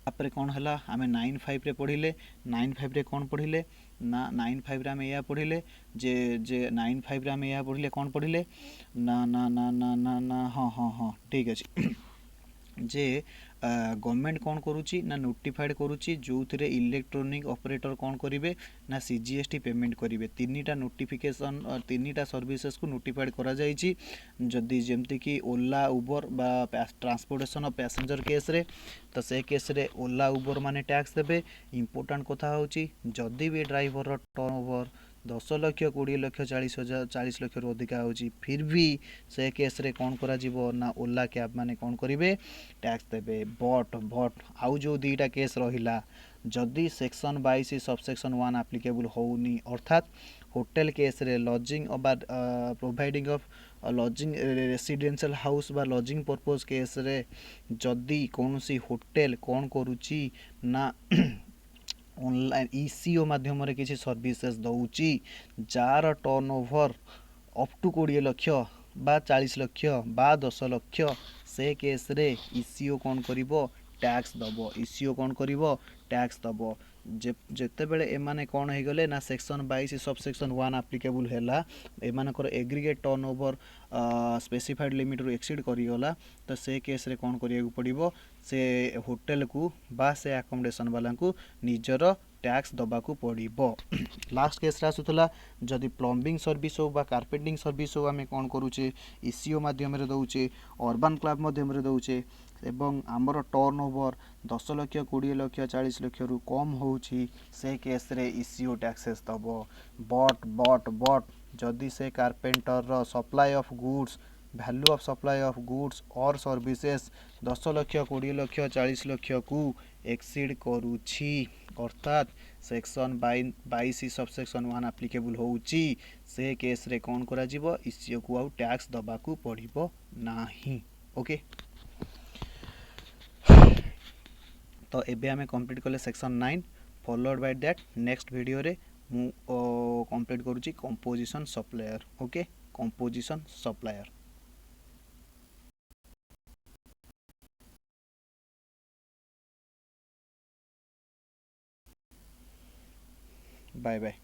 तापर कौन हला आमे 9(5) रे पढ़िले 9(5) रे कौन पढ़िले ना 9(5) रे आमे या पढ़िले जे जे 9(5) रे आमे या पढ़िले कौन पढ़िले ना ना ना ना ना ना हाँ हाँ हाँ ठीक अछि जे गवर्नमेंट कौन करुच्ची ना नोटिफाइड करुच्ची जो थे इलेक्ट्रोनिक ऑपरेटर कौन करेंगे ना सीजीएसटी पेमेंट करेंगे तीनटा नोटिफिकेशन तीनटा सर्विसेस को नोटिफाइड करा जायछि जदि जेमति कि ओला उबर बा ट्रांसपोर्टेशन ऑफ पैसेंजर केस रे तो से केस रे ओला उबर माने टैक्स देबे इंपोर्टेंट कथा होची जदि भी ड्राइवर टर्नओवर 10 लक्ष 20 लक्ष 40 लक्ष रु अधिका होची फिर भी से केस रे कौन करा जीवो ना ओला कैब माने कौन करिवे टैक्स देबे बट आउ जो दुईटा केस रहिला जदि सेक्शन 22 सबसेक्शन 1 एप्लीकेबल होउनी अर्थात होटल केस रे लॉजिंग बा providing of lodging residential house बा लॉजिंग पर्पस केस रे जदि कौनसी होटल कौन करुची ना ऑनलाइन ईसीओ माध्यम रे किसी सर्विसेस दउची जार टर्नओवर अप टू 20 लक्ष बा 40 लक्ष बा 10 लक्ष से केस रे ईसीओ कौन करिवो टैक्स दबो ईसीओ कौन करिवो टैक्स दबो जेते बेले एमाने कौन हे गले ना सेक्शन 22 सबसेक्शन 1 एप्लीकेबल हैला एमानकर एग्रीगेट टर्नओवर स्पेसिफाइड लिमिट रो एक्सीड करी गला तो से केस रे कौन करिया पड़िबो से होटल को बा से अकोमोडेशन वाला को निजर टैक्स दबाकू पड़िबो लास्ट केस आसुला जदि प्लम्बिंग सर्विस हो बा कार्पेंटिंग सर्विस हो आमे कौन करूचे ईसीओ माध्यम रे दउचे अर्बन क्लब माध्यम रे दउचे एवं आमर टर्नओवर 10 लक्ष 20 लक्ष 40 लक्ष रु कम होउची से केस रे ईसीओ टैक्सेस दबो बट जदि से कारपेंटर रो supply of goods value of supply of goods और सर्विसेस 10 लक्ष 20 लक्ष 40 लक्ष को एक्सीड करूची अर्थात सेक्शन 22 सबसेक्शन 1 एप्लीकेबल होउची से केस रे कौन करा जीवो ईसीओ को आउ टैक्स दबाकू पड़िबो नाही ओके तो एबे आमे कंप्लीट कले section 9 followed by that next video रे मु कंप्लीट करूची composition supplier okay composition supplier bye bye